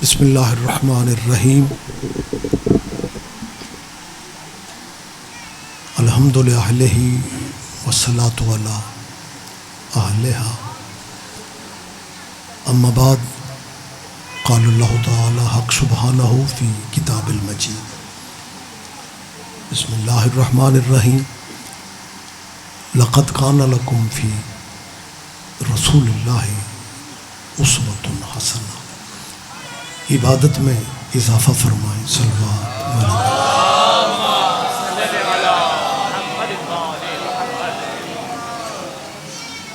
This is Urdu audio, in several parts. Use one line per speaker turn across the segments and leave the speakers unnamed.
بسم اللہ الرحمن الرحیم الحمد للہ والصلاة علی اہلہا اما بعد قال اللہ تعالی حق سبحانہ فی کتاب المجید بسم اللہ الرحمن الرحیم لقد کان لکم فی رسول اللہ اسوۃ حسنہ. عبادت میں اضافہ فرمائیں. صلوات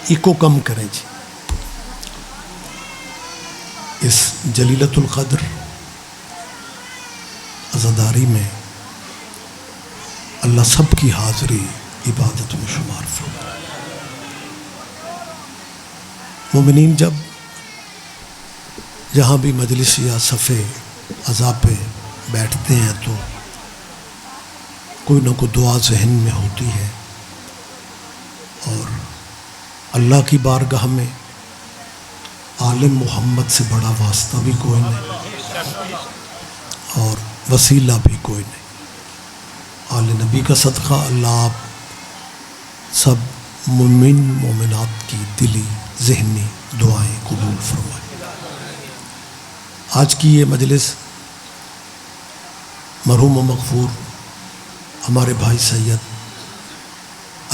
ایکو کم کریں جی. اس جلیلۃ القدر عزاداری میں اللہ سب کی حاضری عبادت میں شمار فرمائے. مومنین جب جہاں بھی مجلس یا صفے عزا پہ بیٹھتے ہیں تو کوئی نہ کوئی دعا ذہن میں ہوتی ہے، اور اللہ کی بارگاہ میں عالم محمد سے بڑا واسطہ بھی کوئی نہیں اور وسیلہ بھی کوئی نہیں. آل نبی کا صدقہ اللہ آپ سب مومن مومنات کی دلی ذہنی دعائیں قبول فرمائے. آج کی یہ مجلس مرحوم و مغفور ہمارے بھائی سید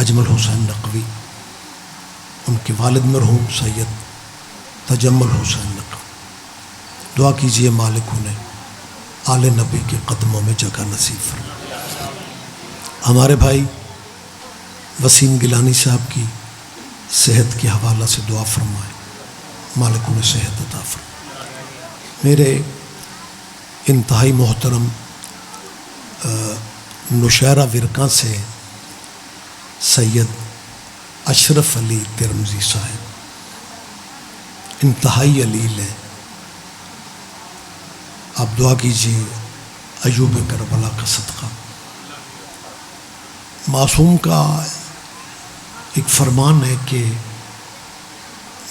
اجمل حسین نقوی، ان کے والد مرحوم سید تجمل حسین نقوی، دعا کیجئے مالک انہیں آل نبی کے قدموں میں جگہ نصیب فرمائے. ہمارے بھائی وسیم گیلانی صاحب کی صحت کے حوالہ سے دعا فرمائے، مالک انہیں صحت عطا فرمائے. میرے انتہائی محترم نوشہرہ ورکاں سے سید اشرف علی ترمذی صاحب انتہائی علیل ہیں. آپ دعا کیجیے ایوب کربلا کا صدقہ. معصوم کا ایک فرمان ہے کہ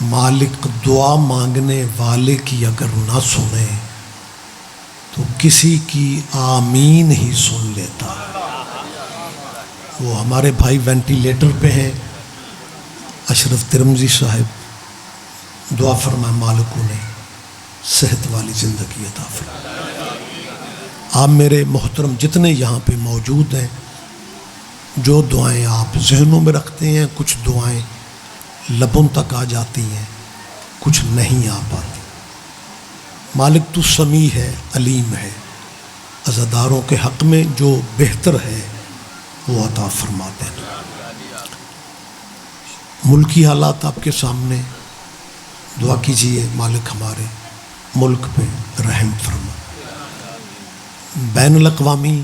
مالک دعا مانگنے والے کی اگر نہ سنے تو کسی کی آمین ہی سن لیتا. وہ ہمارے بھائی وینٹیلیٹر پہ ہیں اشرف ترمذی صاحب، دعا فرمائے مالک انہیں صحت والی زندگی عطا فرمائے. آپ میرے محترم جتنے یہاں پہ موجود ہیں، جو دعائیں آپ ذہنوں میں رکھتے ہیں، کچھ دعائیں لبوں تک آ جاتی ہیں، کچھ نہیں آ پاتی. مالک تو سمیع ہے، علیم ہے. عزاداروں کے حق میں جو بہتر ہے وہ عطا فرماتے ہیں. ملکی حالات آپ کے سامنے، دعا کیجئے مالک ہمارے ملک پہ رحم فرما. بین الاقوامی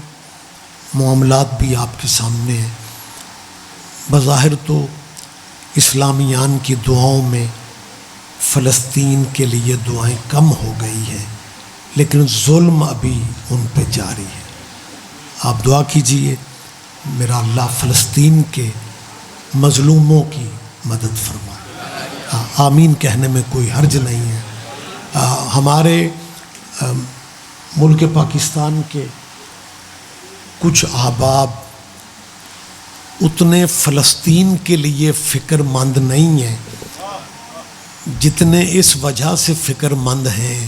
معاملات بھی آپ کے سامنے ہیں. بظاہر تو اسلامیان کی دعاؤں میں فلسطین کے لیے دعائیں کم ہو گئی ہیں، لیکن ظلم ابھی ان پہ جاری ہے. آپ دعا کیجئے میرا اللہ فلسطین کے مظلوموں کی مدد فرمائے. آمین کہنے میں کوئی حرج نہیں ہے. ہمارے ملک پاکستان کے کچھ احباب اتنے فلسطین کے لیے فکر مند نہیں ہیں جتنے اس وجہ سے فکر مند ہیں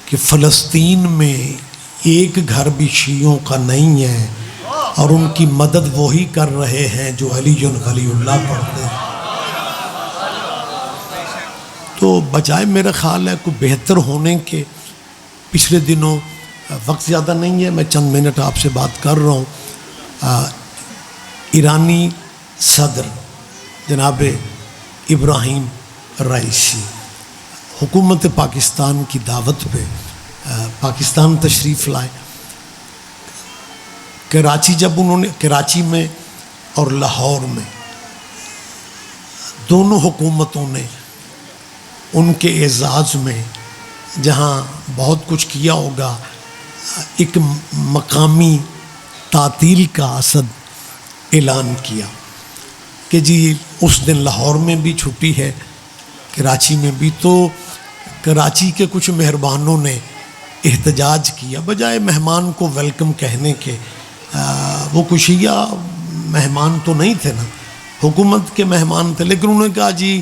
کہ فلسطین میں ایک گھر بھی شیعوں کا نہیں ہے، اور ان کی مدد وہی کر رہے ہیں جو علی ولی اللہ پڑھتے ہیں. تو بجائے میرا خیال ہے کوئی بہتر ہونے کے، پچھلے دنوں وقت زیادہ نہیں ہے، میں چند منٹ آپ سے بات کر رہا ہوں. ایرانی صدر جناب ابراہیم رائسی حکومت پاکستان کی دعوت پہ پاکستان تشریف لائے. کراچی جب انہوں نے کراچی میں اور لاہور میں دونوں حکومتوں نے ان کے اعزاز میں جہاں بہت کچھ کیا ہوگا، ایک مقامی تعطیل کا اصد اعلان کیا کہ جی اس دن لاہور میں بھی چھٹی ہے، کراچی میں بھی. تو کراچی کے کچھ مہربانوں نے احتجاج کیا بجائے مہمان کو ویلکم کہنے کے. وہ کوئی شیعہ مہمان تو نہیں تھے نا، حکومت کے مہمان تھے، لیکن انہوں نے کہا جی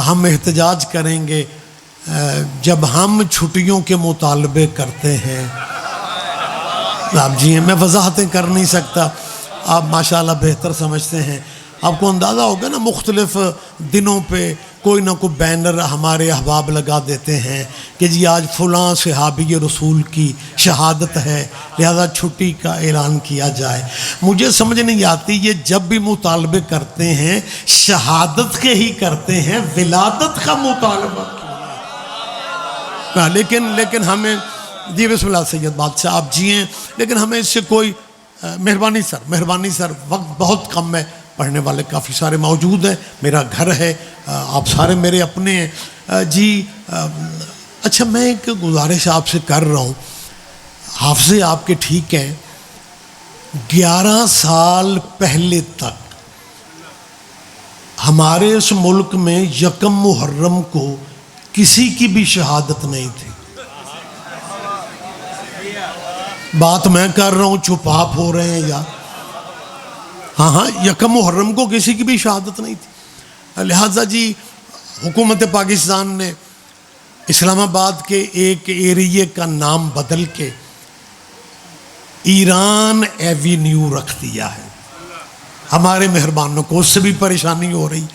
ہم احتجاج کریں گے جب ہم چھٹیوں کے مطالبے کرتے ہیں. آپ جی میں وضاحتیں کر نہیں سکتا، آپ ماشاءاللہ بہتر سمجھتے ہیں. آپ کو اندازہ ہوگا نا مختلف دنوں پہ کوئی نہ کوئی بینر ہمارے احباب لگا دیتے ہیں کہ جی آج فلاں صحابی رسول کی شہادت ہے لہذا چھٹی کا اعلان کیا جائے. مجھے سمجھ نہیں آتی یہ جب بھی مطالبے کرتے ہیں شہادت کے ہی کرتے ہیں، ولادت کا مطالبہ کیوں؟ لیکن ہمیں جی بسم اللہ سید بادشاہ آپ جی ہیں، لیکن ہمیں اس سے کوئی مہربانی سر وقت بہت کم ہے، پڑھنے والے کافی سارے موجود ہیں، میرا گھر ہے، آپ سارے میرے اپنے ہیں. جی اچھا میں ایک گزارش آپ سے کر رہا ہوں، حافظے آپ کے ٹھیک ہیں، 11 سال پہلے تک ہمارے اس ملک میں یکم محرم کو کسی کی بھی شہادت نہیں تھی. بات میں کر رہا ہوں، چپ آپ ہو رہے ہیں یا ہاں یکم محرم کو کسی کی بھی شہادت نہیں تھی. لہٰذا جی حکومت پاکستان نے اسلام آباد کے ایک ایریے کا نام بدل کے ایران ایوینیو رکھ دیا ہے. ہمارے مہربانوں کو اس سے بھی پریشانی ہو رہی.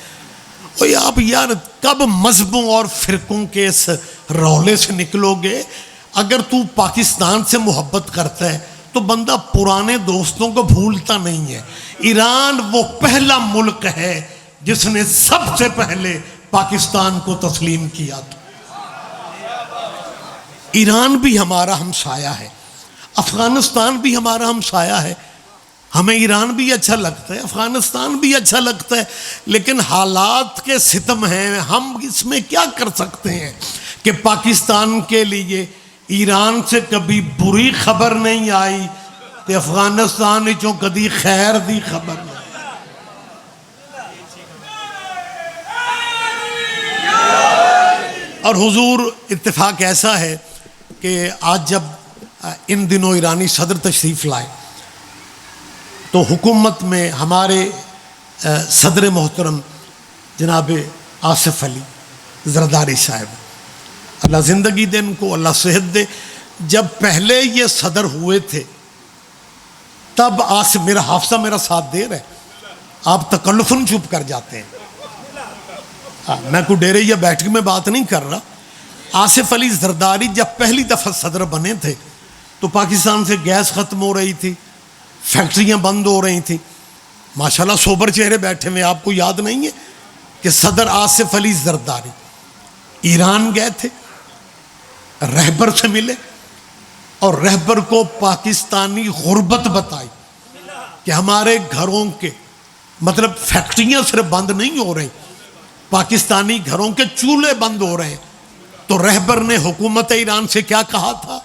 اور آپ یار کب مذہبوں اور فرقوں کے اس رولے سے نکلو گے؟ اگر تو پاکستان سے محبت کرتا ہے تو بندہ پرانے دوستوں کو بھولتا نہیں ہے. ایران وہ پہلا ملک ہے جس نے سب سے پہلے پاکستان کو تسلیم کیا تھا. ایران بھی ہمارا ہمسایہ ہے، افغانستان بھی ہمارا ہمسایہ ہے. ہمیں ایران بھی اچھا لگتا ہے، افغانستان بھی اچھا لگتا ہے، لیکن حالات کے ستم ہیں. ہم اس میں کیا کر سکتے ہیں کہ پاکستان کے لیے ایران سے کبھی بری خبر نہیں آئی تو افغانستان چوں کدی خیر دی خبر نہیں. اور حضور اتفاق ایسا ہے کہ آج جب ان دنوں ایرانی صدر تشریف لائے تو حکومت میں ہمارے صدر محترم جناب آصف علی زرداری صاحب، اللہ زندگی دے ان کو، اللہ صحت دے، جب پہلے یہ صدر ہوئے تھے تب آصف، میرا حافظہ میرا ساتھ دے رہا ہے، آپ تکلفاً چپ کر جاتے ہیں. میں کوئی ڈیرے یا بیٹھک میں بات نہیں کر رہا. آصف علی زرداری جب پہلی دفعہ صدر بنے تھے تو پاکستان سے گیس ختم ہو رہی تھی، فیکٹریاں بند ہو رہی تھیں. ماشاءاللہ سوبر چہرے بیٹھے ہوئے، آپ کو یاد نہیں ہے کہ صدر آصف علی زرداری ایران گئے تھے، رہبر سے ملے اور رہبر کو پاکستانی غربت بتائی کہ ہمارے گھروں کے مطلب فیکٹریاں صرف بند نہیں ہو رہی، پاکستانی گھروں کے چولہے بند ہو رہے ہیں. تو رہبر نے حکومت ایران سے کیا کہا تھا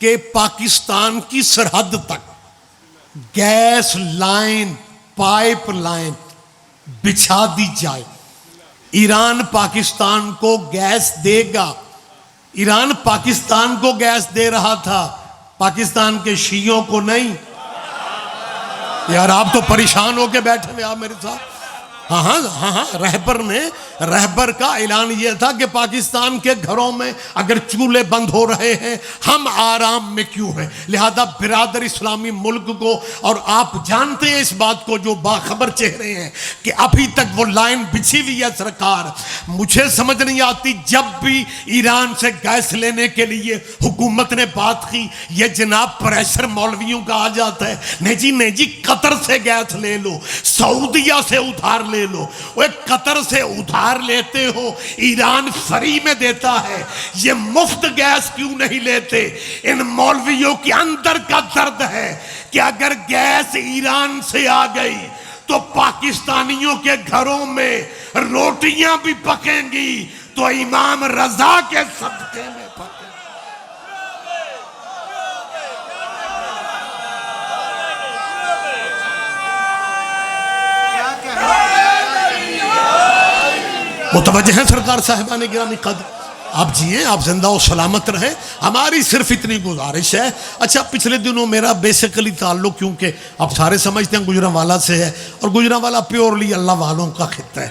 کہ پاکستان کی سرحد تک گیس لائن، پائپ لائن بچھا دی جائے. ایران پاکستان کو گیس دے گا. ایران پاکستان کو گیس دے رہا تھا، پاکستان کے شیعوں کو نہیں. یار آپ تو پریشان ہو کے بیٹھے ہوئے آپ میرے ساتھ. ہاں رہبر کا اعلان یہ تھا کہ پاکستان کے گھروں میں اگر چولہے بند ہو رہے ہیں ہم آرام میں کیوں ہیں. لہذا برادر اسلامی ملک کو، اور آپ جانتے ہیں اس بات کو جو باخبر چہرے ہیں کہ ابھی تک وہ لائن بچھی ہوئی ہے. سرکار مجھے سمجھ نہیں آتی، جب بھی ایران سے گیس لینے کے لیے حکومت نے بات کی یہ جناب پریشر مولویوں کا آ جاتا ہے، نہیں جی قطر سے گیس لے لو، سعودیہ سے ادھار لے لو. وہ قطر سے ادھار لیتے ہو، ایران فری میں دیتا ہے، یہ مفت گیس کیوں نہیں لیتے؟ ان مولویوں کے اندر کا درد ہے کہ اگر گیس ایران سے آ گئی تو پاکستانیوں کے گھروں میں روٹیاں بھی پکیں گی تو امام رضا کے صدقے میں پکیں. متوجہ ہیں سرکار صاحبان گرامی قدر؟ آپ جئیں، آپ زندہ و سلامت رہیں، ہماری صرف اتنی گزارش ہے۔ اچھا پچھلے دنوں میرا بیسیکلی تعلق، کیونکہ آپ سارے سمجھتے ہیں گجرانوالا سے ہے، اور گجرانوالا پیورلی اللہ والوں کا خطہ ہے،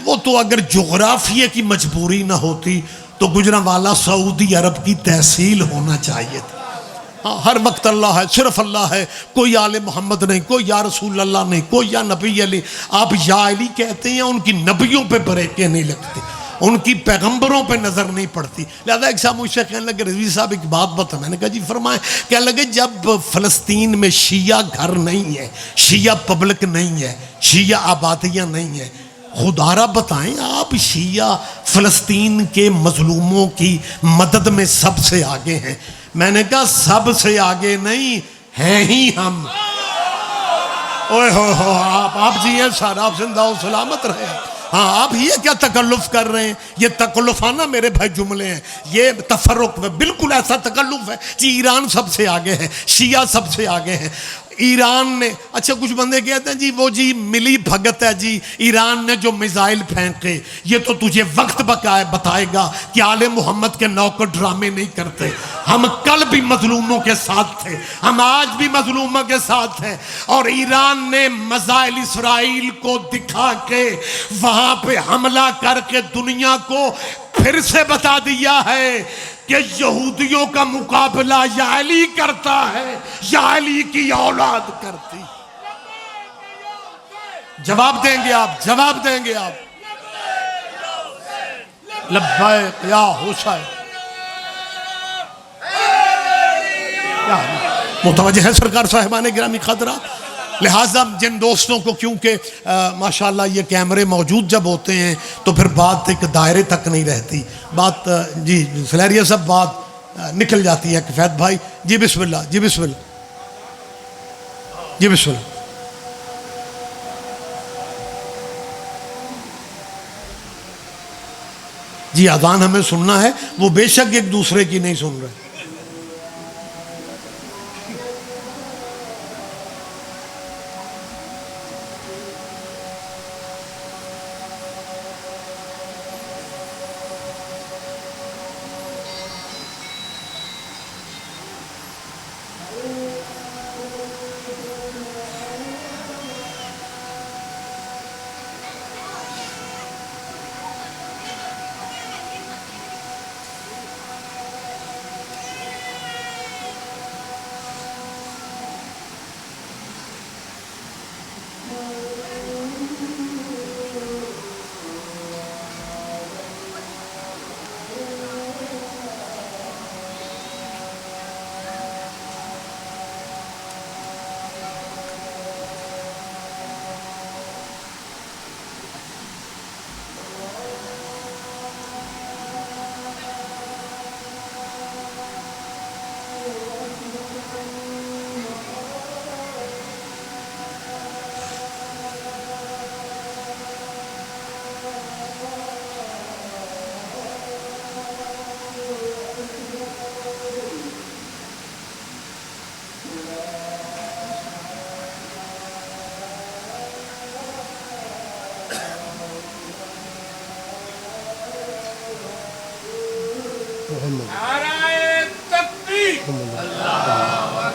وہ تو اگر جغرافیے کی مجبوری نہ ہوتی تو گجرانوالا سعودی عرب کی تحصیل ہونا چاہیے تھا۔ ہر وقت اللہ ہے، صرف اللہ ہے، کوئی آل محمد نہیں، کوئی یا رسول اللہ نہیں، کوئی یا نبی علی۔ آپ یا علی کہتے ہیں، ان کی نبیوں پہ بریکیں نہیں لگتی، ان کی پیغمبروں پہ نظر نہیں پڑتی۔ لہذا ایک صاحب مجھ سے کہنے لگے رضوی صاحب ایک بات بتا، میں نے کہا جی فرمائیں۔ کہنے لگے جب فلسطین میں شیعہ گھر نہیں ہے، شیعہ پبلک نہیں ہے، شیعہ آبادیاں نہیں ہیں، خدا را بتائیں آپ شیعہ فلسطین کے مظلوموں کی مدد میں سب سے آگے ہیں۔ میں نے کہا سب سے آگے نہیں ہیں ہی ہم۔ اوہ ہو آپ جی ہیں سارا، آپ زندہ و سلامت رہے۔ ہاں آپ یہ کیا تکلف کر رہے ہیں؟ یہ تکلفانہ میرے بھائی جملے ہیں، یہ تفرق میں بالکل ایسا تکلف ہے جی ایران سب سے آگے ہے، شیعہ سب سے آگے ہیں۔ ایران نے، اچھا کچھ بندے کہتے ہیں جی وہ جی ملی بھگت ہے جی، ایران نے جو میزائل پھینکے، یہ تو تجھے وقت بتائے گا کہ آل محمد کے نوکر ڈرامے نہیں کرتے۔ ہم کل بھی مظلوموں کے ساتھ تھے، ہم آج بھی مظلوموں کے ساتھ ہیں، اور ایران نے میزائل اسرائیل کو دکھا کے وہاں پہ حملہ کر کے دنیا کو پھر سے بتا دیا ہے کہ یہودیوں کا مقابلہ یا علی کرتا ہے یا علی کی اولاد کرتی۔ جواب دیں گے آپ، جواب دیں گے آپ؟ لبیک یا حسین۔ متوجہ ہے سرکار صاحبان گرامی قدرات؟ لہٰذا جن دوستوں کو، کیونکہ ماشاءاللہ یہ کیمرے موجود جب ہوتے ہیں تو پھر بات ایک دائرے تک نہیں رہتی، بات جی فلیریا صاحب بات نکل جاتی ہے۔ کفایت بھائی جی بسم اللہ، جی بسم اللہ، جی بسم اللہ۔ جی اذان ہمیں سننا ہے، وہ بے شک ایک دوسرے کی نہیں سن رہے۔
نعرہ تکبیر،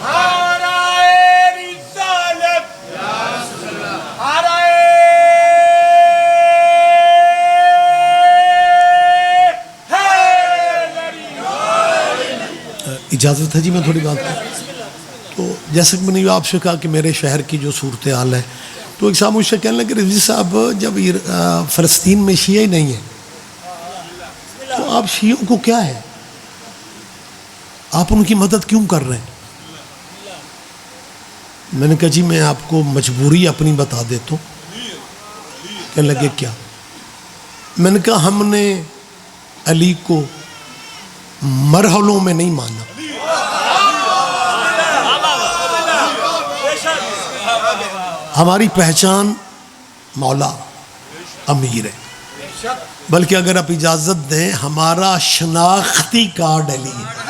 نعرہ رسالت، نعرہ حیدری۔
اجازت ہے جی میں تھوڑی بات کروں؟ تو جیسے کہ میں نے آپ سے کہا کہ میرے شہر کی جو صورتحال ہے، تو ایک صاحب مجھ سے کہنے لگے رضوی صاحب جب فلسطین میں شیعہ ہی نہیں ہیں تو آپ شیعوں کو کیا ہے، آپ ان کی مدد کیوں کر رہے ہیں؟ میں نے کہا جی میں آپ کو مجبوری اپنی بتا دیتا ہوں۔ کہنے لگے کیا؟ میں نے کہا ہم نے علی کو مرحلوں میں نہیں مانا، ہماری پہچان مولا امیر ہے، بلکہ اگر آپ اجازت دیں ہمارا شناختی کارڈ علی ہے۔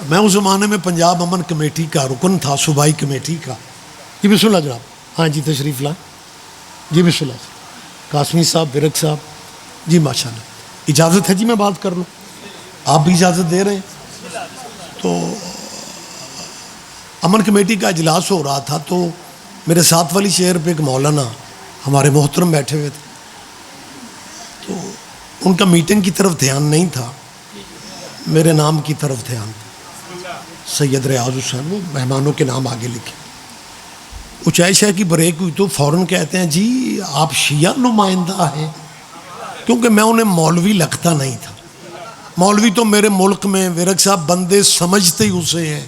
میں اس زمانے میں پنجاب امن کمیٹی کا رکن تھا، صوبائی کمیٹی کا۔ جی بسم اللہ جناب، ہاں جی تشریف لائیں، جی بسم اللہ۔ قاسمی صاحب، برک صاحب، جی ماشاءاللہ، اجازت ہے جی میں بات کر لوں؟ آپ بھی اجازت دے رہے ہیں؟ تو امن کمیٹی کا اجلاس ہو رہا تھا، تو میرے ساتھ والی چیئر پہ ایک مولانا ہمارے محترم بیٹھے ہوئے تھے، تو ان کا میٹنگ کی طرف دھیان نہیں تھا، میرے نام کی طرف دھیان تھا، سید ریاض حسین، وہ مہمانوں کے نام آگے لکھے۔ وہ چائے شاہ کی بریک ہوئی تو فوراً کہتے ہیں جی آپ شیعہ نمائندہ ہیں، کیونکہ میں انہیں مولوی لگتا نہیں تھا۔ مولوی تو میرے ملک میں ورک صاحب بندے سمجھتے ہی اسے ہیں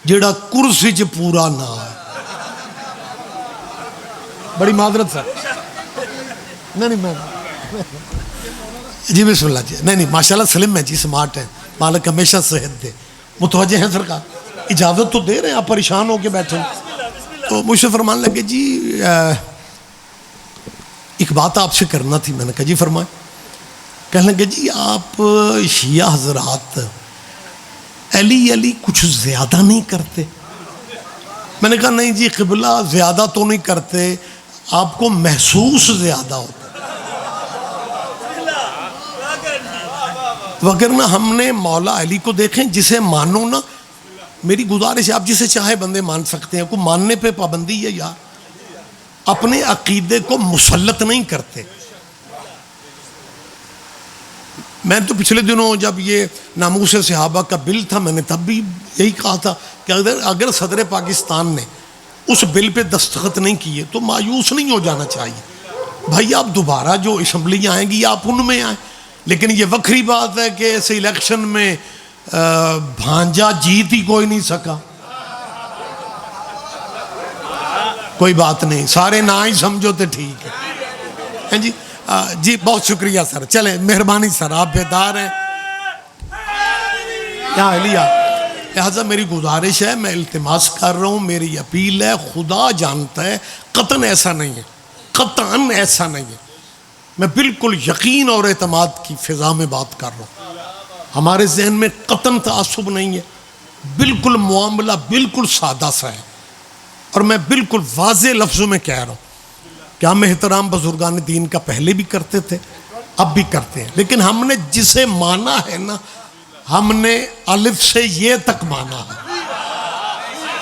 جیڑا کرسی چ پورا نہ ہے۔ بڑی معذرت سر، نہیں میں جی بسم اللہ جی، نہیں ماشاءاللہ سلم ہے جی، سمارٹ ہے، مالک ہمیشہ صحت دے، متوجہ ہیں سرکار، اجازت تو دے رہے ہیں، آپ پریشان ہو کے بیٹھے تو مجھ سے فرمان لگے جی ایک بات آپ سے کرنا تھی۔ میں نے کہا جی فرمائیں۔ کہنے لگے جی آپ شیعہ حضرات علی کچھ زیادہ نہیں کرتے؟ میں نے کہا نہیں جی قبلہ زیادہ تو نہیں کرتے، آپ کو محسوس زیادہ ہوتا، وگرنہ ہم نے مولا علی کو دیکھیں، جسے مانو نا، میری گزارش ہے آپ جسے چاہے بندے مان سکتے ہیں، کوئی ماننے پہ پابندی ہے یار، اپنے عقیدے کو مسلط نہیں کرتے۔ میں تو پچھلے دنوں جب یہ ناموس صحابہ کا بل تھا، میں نے تب بھی یہی کہا تھا کہ اگر صدر پاکستان نے اس بل پہ دستخط نہیں کیے تو مایوس نہیں ہو جانا چاہیے۔ بھائی آپ دوبارہ جو اسمبلی آئیں گی آپ ان میں آئیں، لیکن یہ وکری بات ہے کہ اس الیکشن میں بھانجا جیت ہی کوئی نہیں سکا۔ کوئی بات نہیں، سارے نہ ہی سمجھو تو ٹھیک ہے جی۔ جی بہت شکریہ سر، چلیں مہربانی سر، آپ بیدار ہیں یا علیہ۔ لہٰذا میری گزارش ہے، میں التماس کر رہا ہوں، میری اپیل ہے، خدا جانتا ہے قطعاً ایسا نہیں ہے، قطعاً ایسا نہیں ہے، میں بالکل یقین اور اعتماد کی فضا میں بات کر رہا ہوں، ہمارے ذہن میں قطعاً تعصب نہیں ہے، بالکل معاملہ بالکل سادہ سا ہے، اور میں بالکل واضح لفظوں میں کہہ رہا ہوں کہ ہم احترام بزرگان دین کا پہلے بھی کرتے تھے، اب بھی کرتے ہیں، لیکن ہم نے جسے مانا ہے نا، ہم نے الف سے یہ تک مانا ہے،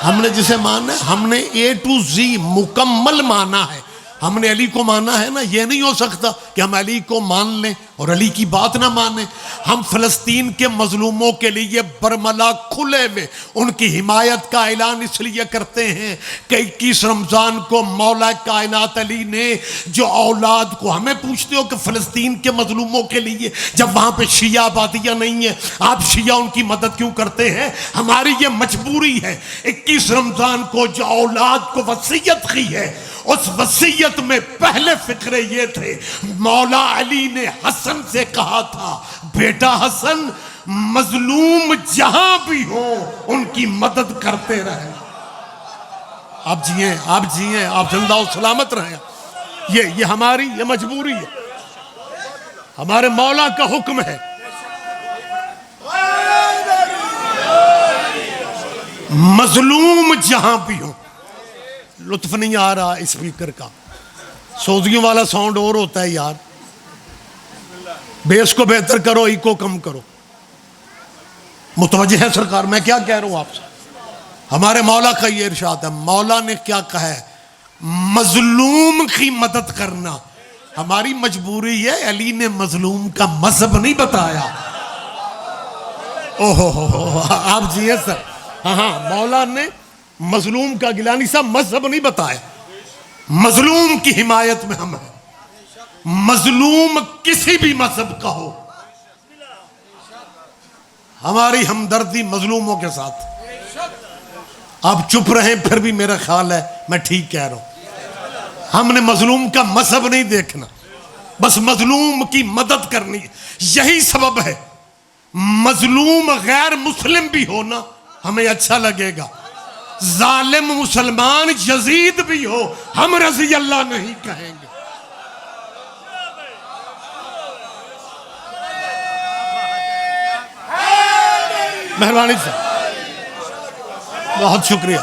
ہم نے جسے مانا ہے، ہم نے A to Z مکمل مانا ہے، ہم نے علی کو مانا ہے نا، یہ نہیں ہو سکتا کہ ہم علی کو مان لیں اور علی کی بات نہ مانیں۔ ہم فلسطین کے مظلوموں کے لیے برملا کھلے ہوئے ان کی حمایت کا اعلان اس لیے کرتے ہیں کہ 21 رمضان کو مولا کائنات علی نے جو اولاد کو، ہمیں پوچھتے ہو کہ فلسطین کے مظلوموں کے لیے جب وہاں پہ شیعہ آبادیاں نہیں ہیں آپ شیعہ ان کی مدد کیوں کرتے ہیں؟ ہماری یہ مجبوری ہے۔ 21 رمضان کو جو اولاد کو وصیت کی ہے، اس وصیت میں پہلے فقرے یہ تھے، مولا علی نے حسن سے کہا تھا بیٹا حسن مظلوم جہاں بھی ہوں ان کی مدد کرتے رہیں۔ آپ جیئیں، آپ جیئیں، آپ زندہ و سلامت رہیں، یہ ہماری یہ مجبوری ہے، ہمارے مولا کا حکم ہے۔ مظلوم جہاں بھی ہوں، لطف نہیں آ رہا اسپیکر کا، سوزیوں والا ساؤنڈ اور ہوتا ہے یار، بیس کو بہتر کرو، ایکو کم کرو۔ متوجہ ہے سرکار میں کیا کہہ رہا ہوں آپ سے؟ ہمارے مولا کا یہ ارشاد ہے، مولا نے کیا کہا ہے؟ مظلوم کی مدد کرنا ہماری مجبوری ہے۔ علی نے مظلوم کا مذہب نہیں بتایا۔ آپ جیئے سر، ہاں مولا نے مظلوم کا، گیلانی صاحب، مذہب نہیں بتایا، مظلوم کی حمایت میں ہم ہیں، مظلوم کسی بھی مذہب کا ہو، ہماری ہمدردی مظلوموں کے ساتھ۔ آپ چپ رہیں پھر بھی میرا خیال ہے میں ٹھیک کہہ رہا ہوں، ہم نے مظلوم کا مذہب نہیں دیکھنا، بس مظلوم کی مدد کرنی ہے۔ یہی سبب ہے مظلوم غیر مسلم بھی ہونا ہمیں اچھا لگے گا، ظالم مسلمان یزید بھی ہو ہم رضی اللہ نہیں کہیں گے۔ مہربانی سے بہت شکریہ۔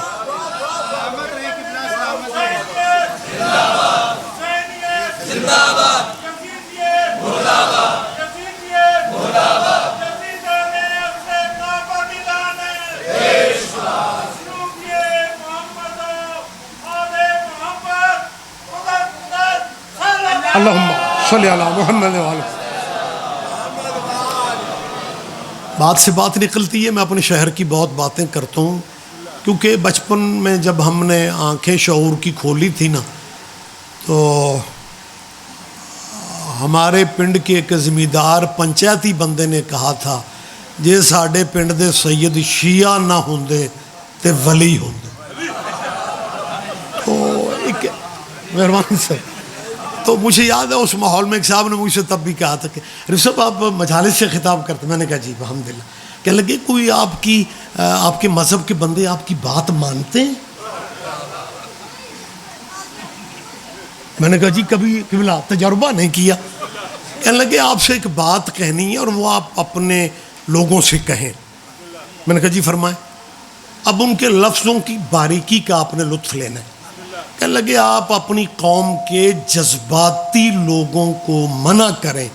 زندہ باد، مردہ باد،
صلی علی محمد وعلی۔ بات سے بات نکلتی ہے، میں اپنے شہر کی بہت باتیں کرتا ہوں، کیونکہ بچپن میں جب ہم نے آنکھیں شعور کی کھولی تھی نا، تو ہمارے پنڈ کے ایک زمیندار پنچایتی بندے نے کہا تھا، جے ساڈے پنڈ دے سید شیعہ نہ ہوندے تے ولی ہوندے۔ تو ایک مہربانی سے، تو مجھے یاد ہے اس ماحول میں ایک صاحب نے مجھ سے تب بھی کہا تھا کہ رفیع صاحب آپ مجالس سے خطاب کرتے، میں نے کہا جی الحمدللہ۔ کہنے لگے کوئی آپ کے مذہب کے بندے آپ کی بات مانتے ہیں؟ میں نے کہا جی کبھی قبلہ تجربہ نہیں کیا۔ کہنے لگے آپ سے ایک بات کہنی ہے اور وہ آپ اپنے لوگوں سے کہیں۔ میں نے کہا جی فرمائیں۔ اب ان کے لفظوں کی باریکی کا آپ نے لطف لینا ہے۔ کہنے لگے آپ اپنی قوم کے جذباتی لوگوں کو منع کریں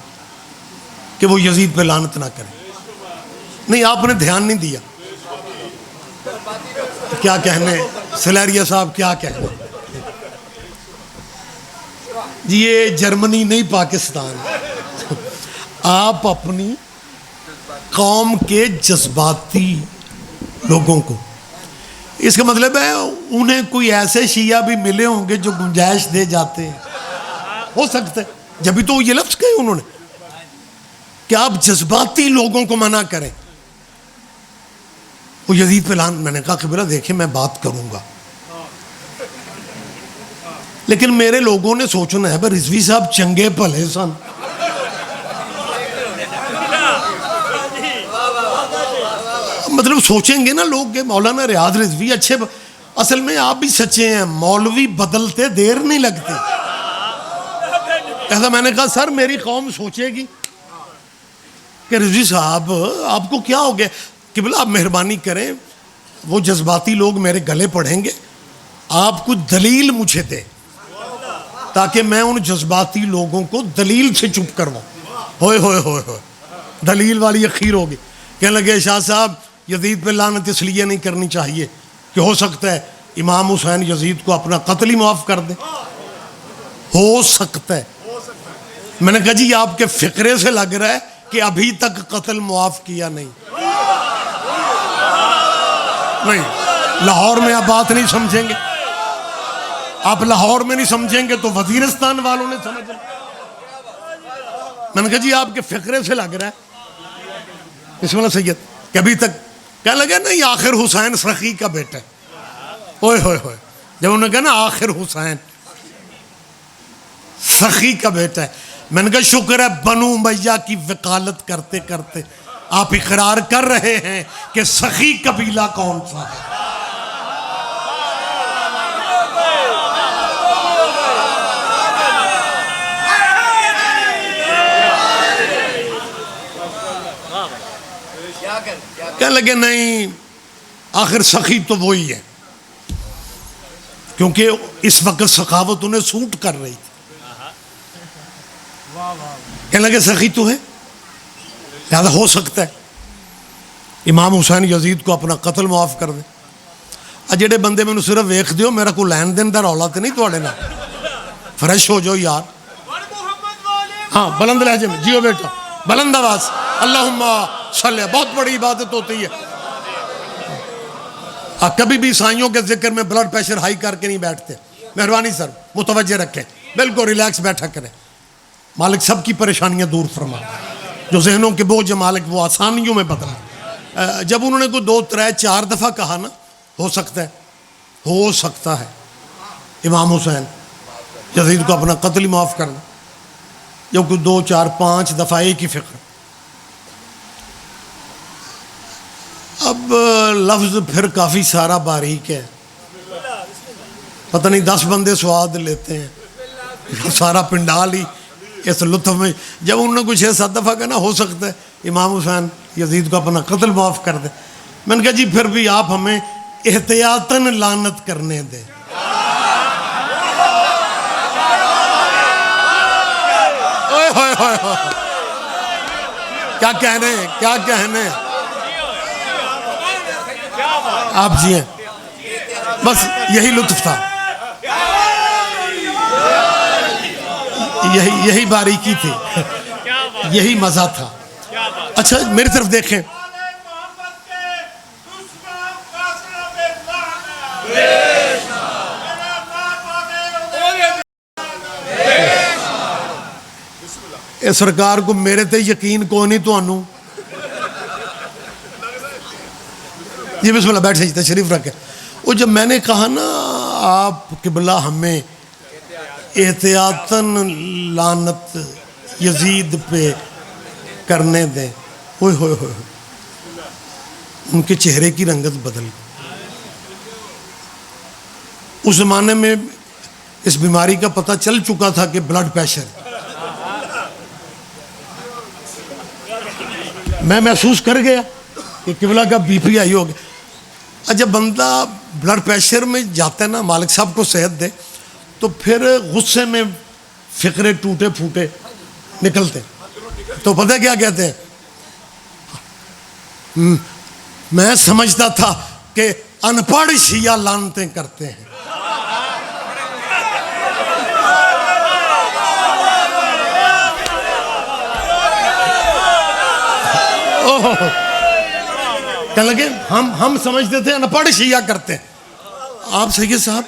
کہ وہ یزید پہ لعنت نہ کریں۔ نہیں، آپ نے دھیان نہیں دیا۔ کیا کہنے سلیریا صاحب، کیا کہنے جی، یہ جرمنی نہیں پاکستان۔ آپ اپنی قوم کے جذباتی لوگوں کو، اس کا مطلب ہے انہیں کوئی ایسے شیعہ بھی ملے ہوں گے جو گنجائش دے جاتے ہیں، ہو سکتا ہے، جبھی تو یہ لفظ کہے انہوں نے کہ آپ جذباتی لوگوں کو منع کریں وہ یزید پہ لعنت۔ میں نے کہا قبلہ دیکھیں میں بات کروں گا، لیکن میرے لوگوں نے سوچنا ہے بھائی رضوی صاحب چنگے بھلے سن، مطلب سوچیں گے نا لوگ کہ مولانا ریاض رضوی اچھے، اصل میں آپ بھی سچے ہیں، مولوی بدلتے دیر نہیں لگتی۔ ایسا میں نے کہا سر میری قوم سوچے گی کہ رضوی صاحب آپ کو کیا ہو گیا؟ قبلہ آپ مہربانی کریں، وہ جذباتی لوگ میرے گلے پڑھیں گے، آپ کچھ دلیل مجھے دیں تاکہ میں ان جذباتی لوگوں کو دلیل سے چپ کرواؤں۔ ہوئے ہوئے ہوئے ہوئے، دلیل والی اخیر ہوگی۔ کہنے لگے شاہ صاحب یزید پہ لعنت اس لیے نہیں کرنی چاہیے کہ ہو سکتا ہے امام حسین یزید کو اپنا قتل ہی معاف کر دیں، ہو سکتا ہے۔ میں نے کہا جی آپ کے فقرے سے لگ رہا ہے کہ ابھی تک قتل معاف کیا نہیں۔ لاہور میں آپ بات نہیں سمجھیں گے، آپ لاہور میں نہیں سمجھیں گے تو وزیرستان والوں نے سمجھ لیا۔ میں نے کہا جی آپ کے فقرے سے لگ رہا ہے بسم اللہ سید کہ ابھی تک، کہنے لگے نہیں آخر حسین سخی کا بیٹا ہے۔ ہوئے ہوئے ہوئے، جب انہوں نے کہا نا آخر حسین سخی کا بیٹا ہے، میں نے کہا شکر ہے بنو امیہ کی وکالت کرتے کرتے آپ اقرار کر رہے ہیں کہ سخی قبیلہ کون سا ہے۔ کہنے لگے نہیں آخر سخی تو وہی ہے، کیونکہ اس وقت سخاوت انہیں سوٹ کر رہی تھی۔ کہنے لگے سخی تو ہے، لہذا ہو سکتا ہے امام حسین یزید کو اپنا قتل معاف کر دیں۔ جڑے بندے میں صرف ویخ دیو، میرا کوئی لین دین دا رولا تو نہیں تھوڑے نال، فریش ہو جاؤ یار۔ ہاں بلند لہجے میں جیو بیٹا، بلند آواز، اللہم صلی، بہت بڑی عبادت ہوتی ہے۔ کبھی بھی عیسائیوں کے ذکر میں بلڈ پریشر ہائی کر کے نہیں بیٹھتے، مہربانی سر متوجہ رکھیں، بالکل ریلیکس بیٹھا کریں۔ مالک سب کی پریشانیاں دور فرما، جو ذہنوں کے بوجھ مالک وہ آسانیوں میں بدلا۔ جب انہوں نے کوئی 2 3 4 دفعہ کہا نا ہو سکتا ہے امام حسین یزید کو اپنا قتل ہی معاف کرنا، جب کوئی 2 4 5 دفعہ ایک ہی فکر۔ اب لفظ پھر کافی سارا باریک ہے، پتہ نہیں 10 بندے سواد لیتے ہیں، سارا پنڈال ہی اس لطف میں۔ جب انہوں نے کچھ 6 7 دفعہ کہنا ہو سکتا ہے امام حسین یزید کو اپنا قتل معاف کر دے، میں نے کہا جی پھر بھی آپ ہمیں احتیاطاً لعنت کرنے دیں۔ کیا کہنے ہیں، کیا کہنے ہیں آپ جی ہیں، بس یہی لطف تھا، یہی باریکی تھی, یہی مزہ تھا. اچھا میری طرف دیکھیں,
آلے محمد کے دشمن فاصلہ میں لعنت. میرا نام آگے
اے سرکار کو میرے تے یقین کو نہیں تو انو. جی بسم اللہ, بیٹھے جی, تشریف رکھیں. وہ جب میں نے کہا نا آپ قبلہ ہمیں احتیاطاً لعنت یزید پہ کرنے دیں, ہوئے ہوئے ہوئے, ان کے چہرے کی رنگت بدل گئی. اس زمانے میں اس بیماری کا پتہ چل چکا تھا کہ بلڈ پریشر. میں محسوس کر گیا کہ قبلہ کا بی پی ہائی ہو گیا. جب بندہ بلڈ پریشر میں جاتا ہے نا, مالک صاحب کو صحت دے, تو پھر غصے میں فقرے ٹوٹے پھوٹے نکلتے. تو پتہ کیا کہتے ہیں, میں سمجھتا تھا کہ ان پڑھ شیعہ لعنتیں کرتے ہیں. کہنے لگے ہم سمجھتے تھے ان پڑھ شیعہ کرتے ہیں. آپ سید صاحب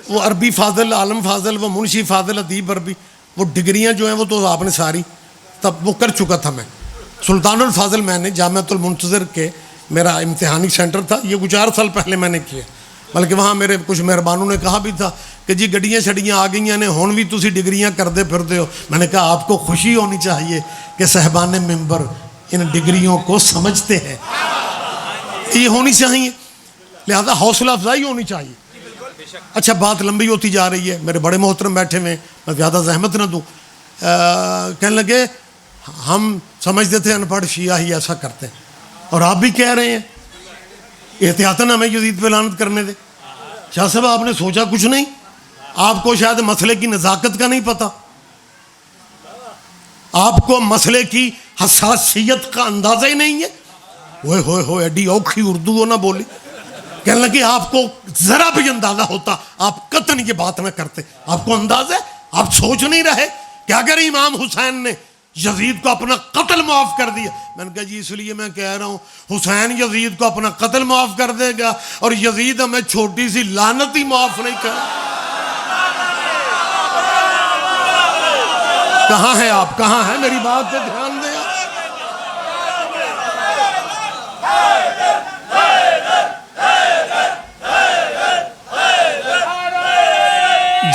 وہ عربی فاضل, عالم فاضل, وہ منشی فاضل, ادیب عربی, وہ ڈگریاں جو ہیں وہ تو آپ نے ساری تب وہ کر چکا تھا. میں سلطان الفاضل میں نے جامعۃ المنتظر کے میرا امتحانی سینٹر تھا, یہ کچھ 4 سال پہلے میں نے کیا, بلکہ وہاں میرے کچھ مہربانوں نے کہا بھی تھا کہ جی گڈیاں شڈیاں آ گئی نے, ہون بھی تسی ڈگریاں کردے پھرتے ہو. میں نے کہا آپ کو خوشی ہونی چاہیے کہ صاحبان ممبر ان ڈگریوں کو سمجھتے ہیں, یہ ہونی چاہیے, لہذا حوصلہ افزائی ہونی چاہیے. اچھا بات لمبی ہوتی جا رہی ہے, میرے بڑے محترم بیٹھے ہوئے, میں زیادہ زحمت نہ دوں. کہنے لگے ہم سمجھتے تھے ان پڑھ شیعہ ہی ایسا کرتے ہیں, اور آپ بھی کہہ رہے ہیں احتیاطاً ہمیں یزید پہ لعنت کرنے دے. شاہ صاحب آپ نے سوچا کچھ نہیں, آپ کو شاید مسئلے کی نزاکت کا نہیں پتہ, آپ کو مسئلے کی حساسیت کا اندازہ ہی نہیں ہے. ہوئے ہوئے ہوئے, ایڈی اوکھی اردو ہو نہ بولی. کہنے لگے آپ کو ذرا بھی اندازہ ہوتا آپ قطعاً یہ بات نہ کرتے. آپ کو اندازہ ہے, آپ سوچ نہیں رہے کہ اگر امام حسین نے یزید کو اپنا قتل معاف کر دیا. میں نے کہا جی اس لیے میں کہہ رہا ہوں حسین یزید کو اپنا قتل معاف کر دے گا اور یزید ہمیں چھوٹی سی لعنت ہی معاف نہیں کر. کہاں ہیں آپ, کہاں ہیں, میری بات پہ دھیان دیں.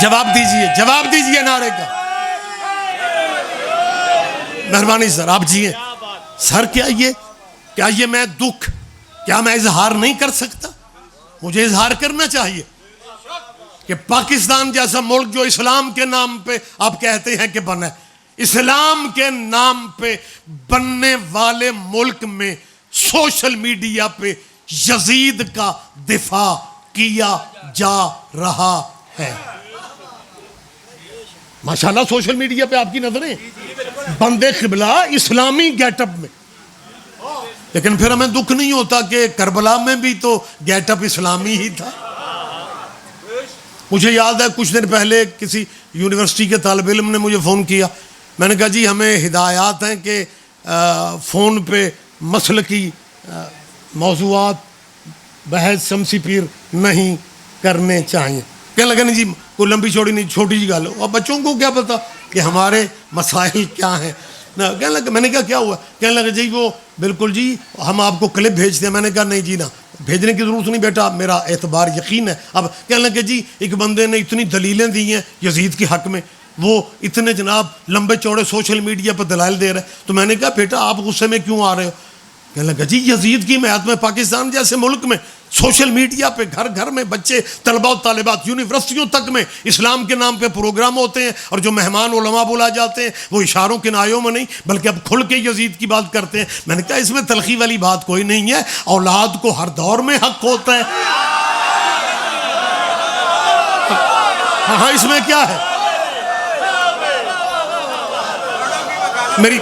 جواب دیجئے نعرے کا, مہربانی سر آپ جیئے. سر کیا یہ میں دکھ کیا میں اظہار نہیں کر سکتا؟ مجھے اظہار کرنا چاہیے کہ پاکستان جیسا ملک جو اسلام کے نام پہ آپ کہتے ہیں کہ بنا ہے, اسلام کے نام پہ بننے والے ملک میں سوشل میڈیا پہ یزید کا دفاع کیا جا رہا ہے. ماشاءاللہ سوشل میڈیا پہ آپ کی نظریں بندے قبلہ اسلامی گیٹ اپ میں, لیکن پھر ہمیں دکھ نہیں ہوتا کہ کربلا میں بھی تو گیٹ اپ اسلامی ہی تھا. مجھے یاد ہے کچھ دن پہلے کسی یونیورسٹی کے طالب علم نے مجھے فون کیا. میں نے کہا جی ہمیں ہدایات ہیں کہ فون پہ مسلکی موضوعات بحث شمسی پیر نہیں کرنے چاہیے. کہنے لگا نہیں جی کوئی لمبی چوڑی نہیں, چھوٹی جی گل ہے, اب بچوں کو کیا پتا کہ ہمارے مسائل کیا ہیں. کہنے لگا, میں نے کہا کیا ہوا؟ کہنے لگا جی وہ بالکل جی ہم آپ کو کلپ بھیجتے ہیں. میں نے کہا نہیں جی نا بھیجنے کی ضرورت نہیں بیٹا, میرا اعتبار یقین ہے. اب کہنے لگے جی ایک بندے نے اتنی دلیلیں دی ہیں یزید کے حق میں, وہ اتنے جناب لمبے چوڑے سوشل میڈیا پر دلائل دے رہے ہیں. تو میں نے کہا بیٹا آپ غصے میں کیوں آ رہے ہو؟ کہنے لگا جی یزید کی حمایت میں پاکستان جیسے ملک میں سوشل میڈیا پہ گھر گھر میں بچے طلباء و طالبات یونیورسٹیوں تک میں اسلام کے نام پہ پروگرام ہوتے ہیں, اور جو مہمان علماء بلا جاتے ہیں وہ اشاروں کے نایوں میں نہیں بلکہ اب کھل کے یزید کی بات کرتے ہیں. میں نے کہا اس میں تلخی والی بات کوئی نہیں ہے, اولاد کو ہر دور میں حق ہوتا ہے. ہاں اس میں کیا ہے؟ میری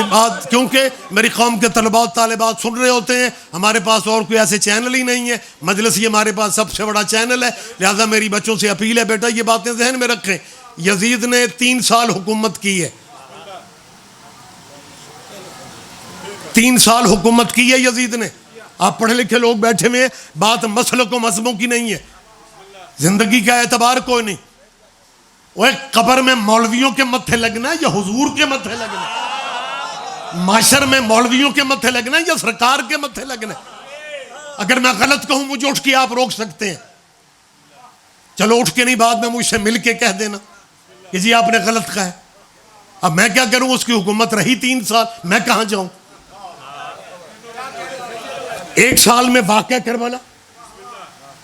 بات, کیونکہ میری قوم کے طلباء و طالبات سن رہے ہوتے ہیں, ہمارے پاس اور کوئی ایسے چینل ہی نہیں ہے, مجلس یہ ہمارے پاس سب سے بڑا چینل ہے. لہذا میری بچوں سے اپیل ہے بیٹا یہ باتیں ذہن میں رکھیں یزید نے 3 سال حکومت کی ہے، 3 سال حکومت کی ہے یزید نے. آپ پڑھے لکھے لوگ بیٹھے ہوئے، بات مسلک و مذہبوں کی نہیں ہے، زندگی کا اعتبار کوئی نہیں. وہ ایک قبر میں مولویوں کے متھے لگنا ہے یا حضور کے متھے لگنا ہے؟ معاشر میں مولویوں کے متھے لگنا ہے یا سرکار کے متھے لگنا ہے؟ اگر میں غلط کہوں مجھے اٹھ کے آپ روک سکتے ہیں. چلو اٹھ کے نہیں، بعد میں مجھ سے مل کے کہہ دینا کہ جی آپ نے غلط کہا ہے. اب میں کیا کروں؟ اس کی حکومت رہی 3 سال، میں کہاں جاؤں؟ 1 سال میں واقعہ کربلا.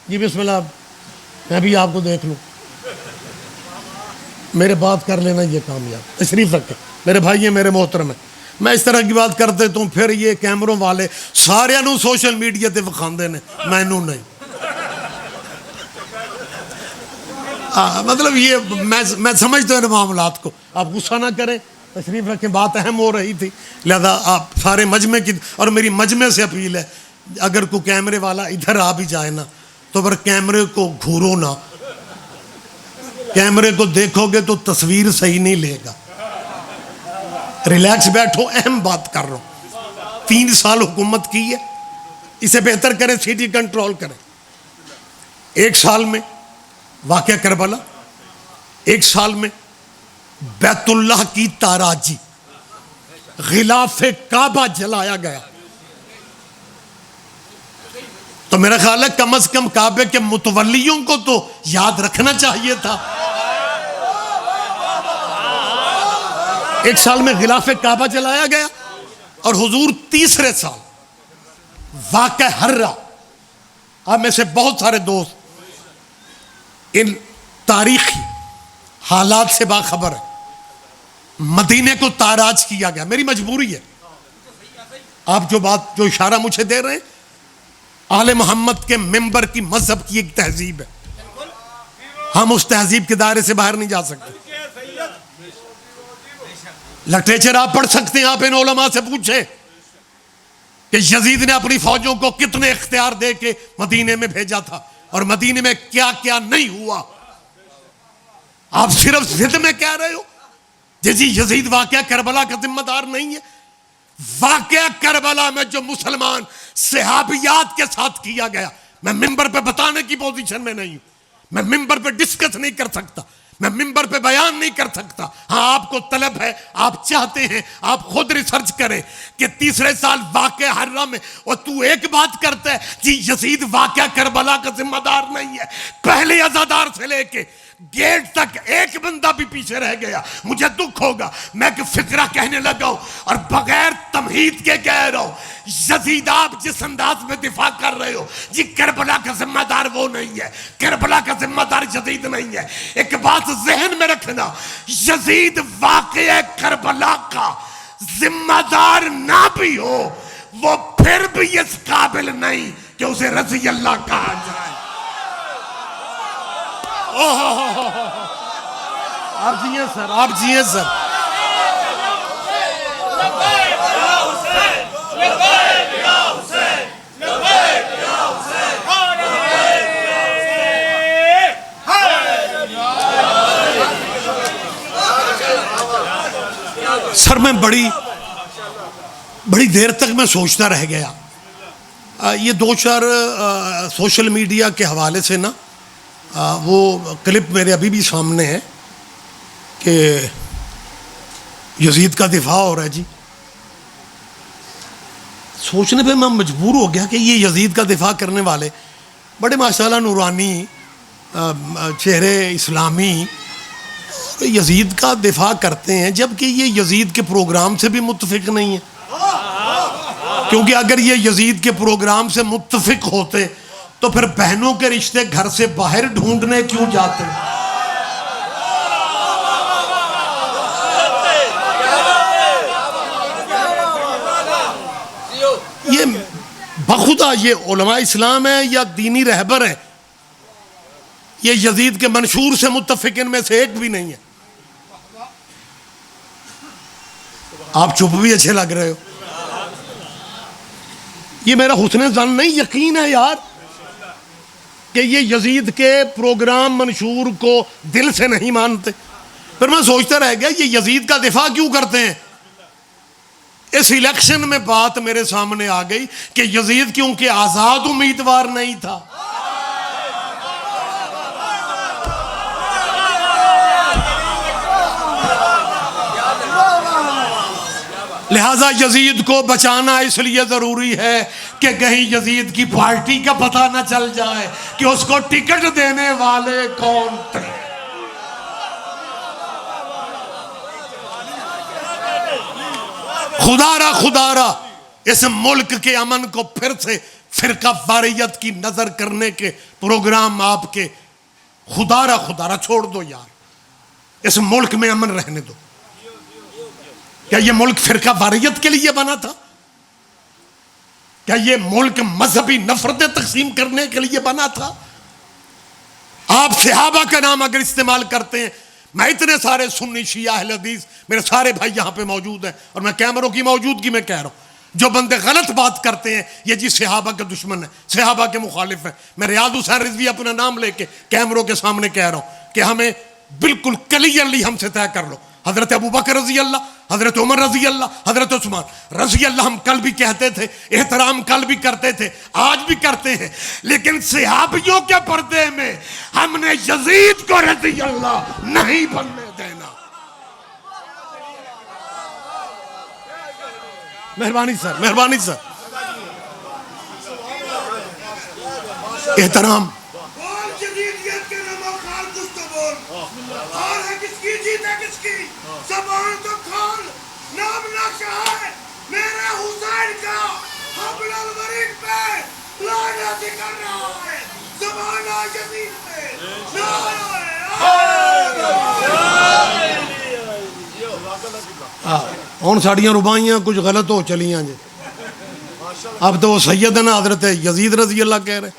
جی بسم اللہ، میں بھی آپ کو دیکھ لوں، میرے بات کر لینا یہ کامیاب. تشریف رکھیں میرے بھائی ہیں، میرے محترم ہیں. میں اس طرح کی بات کر دیتا ہوں، پھر یہ کیمروں والے سارے نو سوشل میڈیا تے وکھاندے نے، مینوں نہیں. مطلب یہ میں سمجھتا ہوں معاملات کو، آپ غصہ نہ کریں، تشریف رکھیں. بات اہم ہو رہی تھی، لہذا آپ سارے مجمع کی، اور میری مجمع سے اپیل ہے، اگر کوئی کیمرے والا ادھر آ بھی جائے نا تو پھر کیمرے کو گھورو نہ. کیمرے کو دیکھو گے تو تصویر صحیح نہیں لے گا. ریلیکس بیٹھو، اہم بات کر رہا ہوں. 3 سال حکومت کی ہے، اسے بہتر کریں، سٹی کنٹرول کریں. 1 سال میں واقعہ کربلا، 1 سال میں بیت اللہ کی تاراجی، غلاف کعبہ جلایا گیا. تو میرا خیال ہے کم از کم کعبے کے متولیوں کو تو یاد رکھنا چاہیے تھا. 1 سال میں غلاف کعبہ جلایا گیا. اور حضور 3 سال واقع حرہ. آپ میں سے بہت سارے دوست ان تاریخی حالات سے باخبر ہے. مدینے کو تاراج کیا گیا، میری مجبوری ہے. آپ جو اشارہ مجھے دے رہے ہیں، آل محمد کے ممبر کی مذہب کی ایک تہذیب ہے، ہم اس تہذیب کے دائرے سے باہر نہیں جا سکتے. لٹریچر آپ پڑھ سکتے ہیں، آپ ان علماء سے پوچھیں کہ یزید نے اپنی فوجوں کو کتنے اختیار دے کے مدینے میں بھیجا تھا اور مدینے میں کیا کیا نہیں ہوا. آپ صرف ضد میں کہہ رہے ہو جی یزید واقعہ کربلا کا ذمہ دار نہیں ہے. واقعہ کربلا میں جو مسلمان صحابیات کے ساتھ کیا گیا، میں ممبر پہ بتانے کی پوزیشن میں نہیں ہوں، میں ممبر پہ ڈسکس نہیں کر سکتا، میں ممبر پہ بیان نہیں کر سکتا. ہاں آپ کو طلب ہے، آپ چاہتے ہیں، آپ خود ریسرچ کریں کہ 3 سال واقعہ حرہ میں، اور تو ایک بات کرتا ہے جی یزید واقعہ کربلا کا ذمہ دار نہیں ہے. پہلے عزادار سے لے کے گیٹ تک ایک بندہ بھی پیچھے رہ گیا مجھے دکھ ہوگا. میں ایک فقرہ کہنے لگا ہوں اور بغیر تمہید کے کہہ رہا ہوں، یزید آپ جس انداز میں دفاع کر رہے ہو جی کربلا کا ذمہ دار وہ نہیں ہے، کربلا کا ذمہ دار یزید نہیں ہے. ایک بات ذہن میں رکھنا، یزید واقعہ کربلا کا ذمہ دار نہ بھی ہو، وہ پھر بھی اس قابل نہیں کہ اسے رضی اللہ کہا جائے. آپ جیئے سر، آپ جیئے سر. سر میں بڑی دیر تک میں سوچتا رہ گیا. یہ 2-4 سوشل میڈیا کے حوالے سے نا وہ کلپ میرے ابھی بھی سامنے ہے کہ یزید کا دفاع ہو رہا ہے. جی سوچنے پہ میں مجبور ہو گیا کہ یہ یزید کا دفاع کرنے والے بڑے ماشاءاللہ نورانی چہرے اسلامی یزید کا دفاع کرتے ہیں، جبکہ یہ یزید کے پروگرام سے بھی متفق نہیں ہے. کیونکہ اگر یہ یزید کے پروگرام سے متفق ہوتے تو پھر بہنوں کے رشتے گھر سے باہر ڈھونڈنے کیوں جاتے؟ یہ بخدا یہ علماء اسلام ہے یا دینی رہبر ہے، یہ یزید کے منشور سے متفق ان میں سے ایک بھی نہیں ہے. آپ چپ بھی اچھے لگ رہے ہو. یہ میرا حسن ظن نہیں، یقین ہے یار کہ یہ یزید کے پروگرام منشور کو دل سے نہیں مانتے. پھر میں سوچتا رہ گیا یہ یزید کا دفاع کیوں کرتے ہیں. اس الیکشن میں بات میرے سامنے آ گئی کہ یزید کیونکہ آزاد امیدوار نہیں تھا. لہذا یزید کو بچانا اس لیے ضروری ہے کہ کہیں یزید کی پارٹی کا پتہ نہ چل جائے کہ اس کو ٹکٹ دینے والے کون تھے. خدا را اس ملک کے امن کو پھر سے فرقہ واریت کی نظر کرنے کے پروگرام آپ کے خدا را چھوڑ دو یار. اس ملک میں امن رہنے دو. کیا یہ ملک فرقہ واریت کے لیے بنا تھا؟ کیا یہ ملک مذہبی نفرتیں تقسیم کرنے کے لیے بنا تھا؟ آپ صحابہ کا نام اگر استعمال کرتے ہیں، میں اتنے سارے سنی شیعہ اہل حدیث میرے سارے بھائی یہاں پہ موجود ہیں اور میں کیمروں کی موجودگی میں کہہ رہا ہوں، جو بندے غلط بات کرتے ہیں یہ جی صحابہ کے دشمن ہیں، صحابہ کے مخالف ہیں. میں ریاض حسین رضوی اپنا نام لے کے کیمروں کے سامنے کہہ رہا ہوں کہ ہمیں بالکل کلیئرلی ہم سے طے کر لو. حضرت ابو بکر رضی اللہ، حضرت عمر رضی اللہ، حضرت عثمان رضی اللہ ہم کل بھی کہتے تھے، احترام کل بھی کرتے تھے، آج بھی کرتے ہیں. لیکن صحابیوں کے پردے میں ہم نے یزید کو رضی اللہ نہیں بننے دینا. مہربانی سر، مہربانی سر، احترام.
بول جدیدیت کے نمو خال کچھ تو بول. اور ہے کس کی جیت ہے کس کی؟ زبان تو کھول. نام نقشہ ہے میرے حسین کا حبل الورید پہ لعنت کر رہا ہے. زبان آ جدید پہ
ہوں ساڑیاں ربائیاں کچھ غلط ہو چلیاں جی. اب تو وہ سیدنا حضرت یزید رضی اللہ کہہ رہے،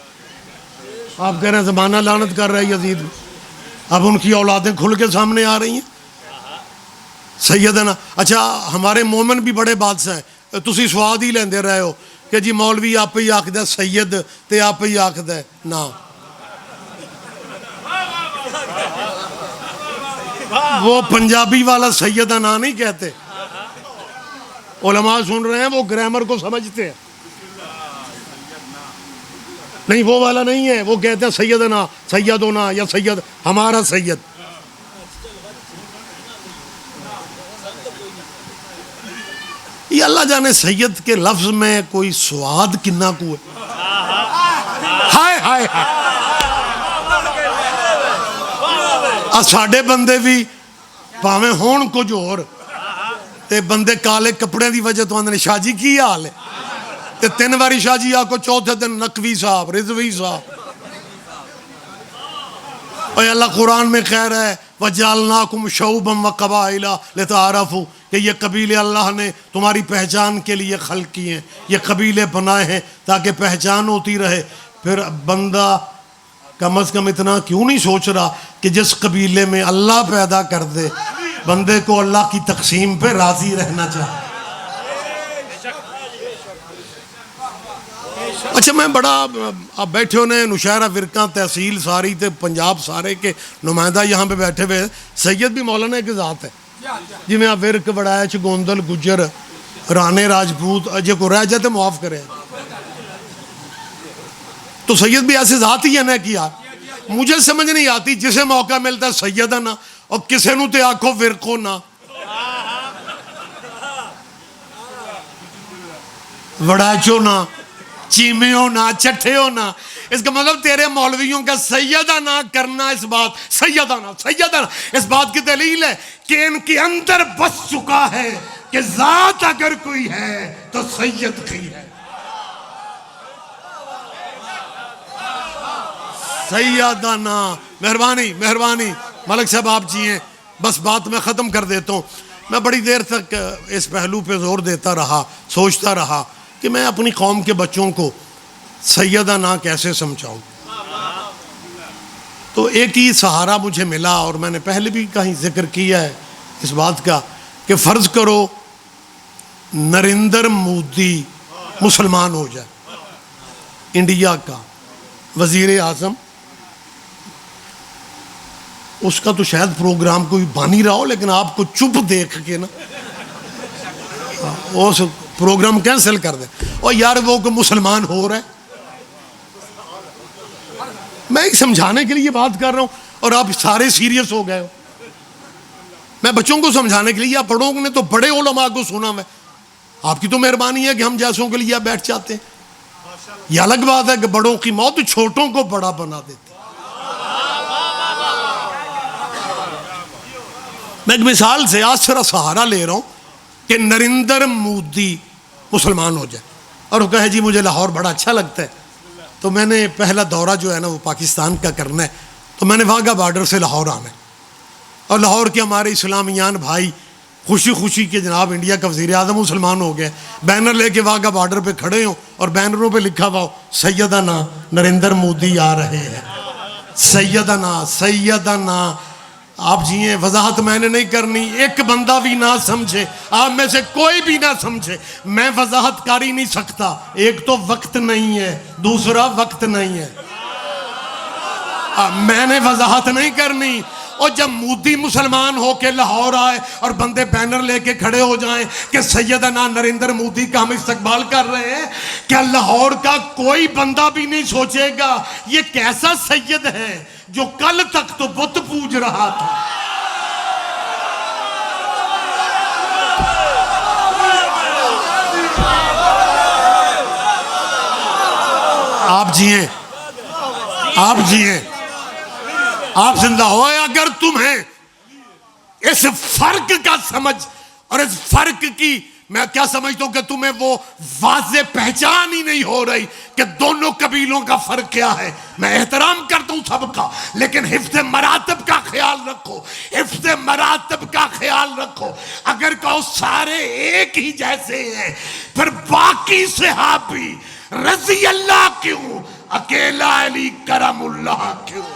آپ کہہ رہے ہیں زمانہ لعنت کر رہا ہے یزید. اب ان کی اولادیں کھل کے سامنے آ رہی ہیں. سیدنا اچھا ہمارے مومن بھی بڑے بادشاہ ہیں. تسی سواد ہی لیندے رہے ہو کہ جی مولوی آپ ہی آکھدا سید تے آپ ہی آکھدا نا. وہ پنجابی والا سیدنا نہیں کہتے. علماء سن رہے ہیں وہ گرامر کو سمجھتے ہیں. نہیں وہ والا نہیں ہے، وہ کہتے ہیں سیدنا، سیدنا یا سید ہمارا سید. یہ اللہ جانے سید کے لفظ میں کوئی سواد کنا کو ہے. ہائے ہائے ساڈے بندے بھی پاویں ہون کچھ اور تے بندے کالے کپڑے دی وجہ تو آندے شاہ جی کی حال ہے تے 3 باری شاہ جی آکو چوتھے دن نقوی صاحب، رضوی صاحب. اور اللہ قرآن میں کہہ رہا ہے وَجَعَلْنَاكُمْ شَعُوبًا وَقَبَائِلَ لِتَعَارَفُوا کہ یہ قبیلے اللہ نے تمہاری پہچان کے لیے خلق کی ہیں، یہ قبیلے بنائے ہیں تاکہ پہچان ہوتی رہے. پھر بندہ کم از کم اتنا کیوں نہیں سوچ رہا کہ جس قبیلے میں اللہ پیدا کر دے بندے کو اللہ کی تقسیم پہ راضی رہنا چاہے. اچھا میں بڑا آپ بیٹھے ہونے نشہرہ فرقہ تحصیل ساری تے پنجاب سارے کے نمائندہ یہاں پہ بیٹھے ہوئے. سید بھی مولانا کی ذات ہے جی. میں ورک بڑایا چگوندل گجر رانے راجپوت اجے کو رہ جاتے معاف کرے تو سید بھی ایسے ذات ہی ہے نا کہ یار مجھے سمجھ نہیں آتی جسے موقع ملتا ہے سیدنا اور کسے نو تے آکھو ورکو نا وڑاچو نا چیمیو نا چٹھیو نا. اس کا مطلب تیرے مولویوں کا سیدنا کرنا اس بات سیدنا اس بات کی دلیل ہے کہ ان کے اندر بس چکا ہے کہ ذات اگر کوئی ہے تو سید کی ہے. سیدنا مہربانی مہربانی ملک صاحب آپ جی ہیں. بس بات میں ختم کر دیتا ہوں. میں بڑی دیر تک اس پہلو پہ زور دیتا رہا، سوچتا رہا کہ میں اپنی قوم کے بچوں کو سیدنا کیسے سمجھاؤں. تو ایک ہی سہارا مجھے ملا اور میں نے پہلے بھی کہیں ذکر کیا ہے اس بات کا کہ فرض کرو نریندر مودی مسلمان ہو جائے، انڈیا کا وزیر اعظم، اس کا تو شاید پروگرام کوئی بن ہی رہا ہو، لیکن آپ کو چپ دیکھ کے نا اس پروگرام کینسل کر دیں. اور یار وہ کوئی مسلمان ہو رہا ہے، میں ایک سمجھانے کے لیے بات کر رہا ہوں اور آپ سارے سیریس ہو گئے ہو. میں بچوں کو سمجھانے کے لیے، آپ بڑوں نے تو بڑے علماء کو سنا میں، آپ کی تو مہربانی ہے کہ ہم جیسوں کے لیے آپ بیٹھ جاتے ہیں. یہ الگ بات ہے کہ بڑوں کی موت چھوٹوں کو بڑا بنا دیتی. میں ایک مثال سے آج سرا سہارا لے رہا ہوں کہ نریندر مودی مسلمان ہو جائے اور وہ کہے جی مجھے لاہور بڑا اچھا لگتا ہے. تو میں نے پہلا دورہ جو ہے نا وہ پاکستان کا کرنا ہے، تو میں نے واگا بارڈر سے لاہور آنا ہے. اور لاہور کے ہمارے اسلامیان بھائی خوشی خوشی کے جناب انڈیا کا وزیر اعظم مسلمان ہو گئے، بینر لے کے واگا بارڈر پہ کھڑے ہوں اور بینروں پہ لکھا ہوا سیدنا نریندر مودی آ رہے ہیں. سیدنا سیدنا. آپ جیئیں، وضاحت میں نے نہیں کرنی، ایک بندہ بھی نہ سمجھے، آپ میں سے کوئی بھی نہ سمجھے، میں وضاحت کر ہی نہیں سکتا. ایک تو وقت نہیں ہے، دوسرا وقت نہیں ہے، میں نے وضاحت نہیں کرنی. اور جب مودی مسلمان ہو کے لاہور آئے اور بندے بینر لے کے کھڑے ہو جائیں کہ سیدنا نریندر مودی کا ہم استقبال کر رہے ہیں، کیا لاہور کا کوئی بندہ بھی نہیں سوچے گا یہ کیسا سید ہے جو کل تک تو بت پوج رہا تھا؟ آپ جیئیں، آپ جیئیں، آپ زندہ ہوئے. اگر تمہیں اس فرق کا سمجھ اور اس فرق کی، میں کیا سمجھتا ہوں کہ تمہیں وہ واضح پہچان ہی نہیں ہو رہی کہ دونوں قبیلوں کا فرق کیا ہے. میں احترام کرتا ہوں سب کا، لیکن حفظ مراتب کا خیال رکھو، حفظ مراتب کا خیال رکھو. اگر کہو سارے ایک ہی جیسے ہیں، پھر باقی صحابی رضی اللہ کیوں، اکیلا علی کرم اللہ کیوں؟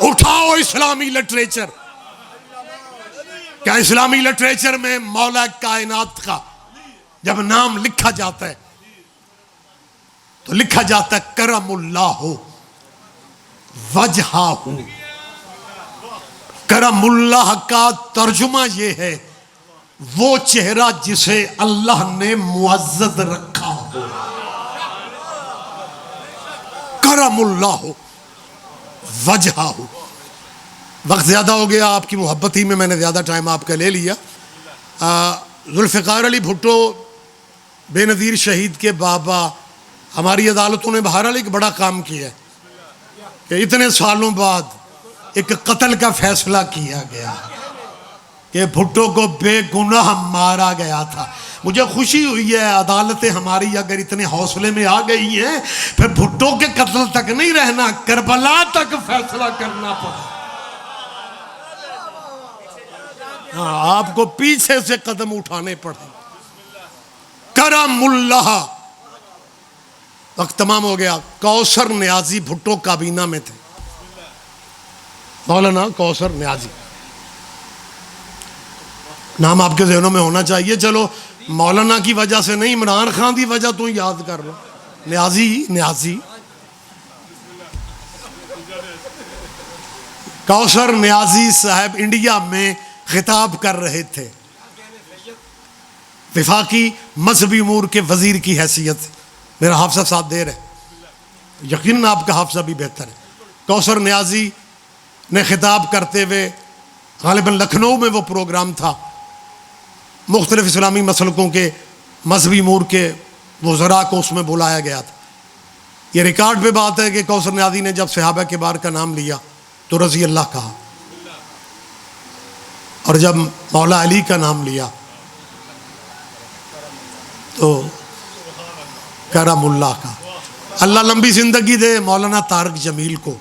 اٹھاؤ اسلامی لٹریچر. کیا اسلامی لٹریچر میں مولا کائنات کا جب نام لکھا جاتا ہے تو لکھا جاتا ہے کرم اللہ وجہہ. کرم اللہ کا ترجمہ یہ ہے وہ چہرہ جسے اللہ نے معزز رکھا ہو. کرم اللہ وجہہ. وقت زیادہ ہو گیا، آپ کی محبت ہی میں نے زیادہ ٹائم آپ کا لے لیا. ذوالفقار علی بھٹو بے نظیر شہید کے بابا، ہماری عدالتوں نے بہرحال ایک بڑا کام کیا ہے کہ اتنے سالوں بعد ایک قتل کا فیصلہ کیا گیا کہ بھٹو کو بے گناہ مارا گیا تھا. مجھے خوشی ہوئی ہے عدالتیں ہماری اگر اتنے حوصلے میں آ گئی ہیں، پھر بھٹو کے قتل تک نہیں رہنا، کربلا تک فیصلہ کرنا پڑا. ہاں، آپ کو پیچھے سے قدم اٹھانے پڑے. کرم اللہ. وقت تمام ہو گیا. کوثر نیازی بھٹو کابینہ میں تھے، مولانا کوثر نیازی، نام آپ کے ذہنوں میں ہونا چاہیے. چلو مولانا کی وجہ سے نہیں، عمران خان کی وجہ تو یاد کر لو. نیازی کوثر نیازی صاحب انڈیا میں خطاب کر رہے تھے وفاقی مذہبی امور کے وزیر کی حیثیت. میرا حافظہ ساتھ دے رہے، یقیناً آپ کا حافظہ بھی بہتر ہے. کوثر نیازی نے خطاب کرتے ہوئے، غالباً لکھنؤ میں وہ پروگرام تھا، مختلف اسلامی مسلکوں کے مذہبی امور کے وزراء کو اس میں بلایا گیا تھا. یہ ریکارڈ پہ بات ہے کہ کوثر نیازی نے جب صحابہ کبار کا نام لیا تو رضی اللہ کہا، اور جب مولا علی کا نام لیا تو کرم اللہ کا. اللہ لمبی زندگی دے مولانا طارق جمیل کو.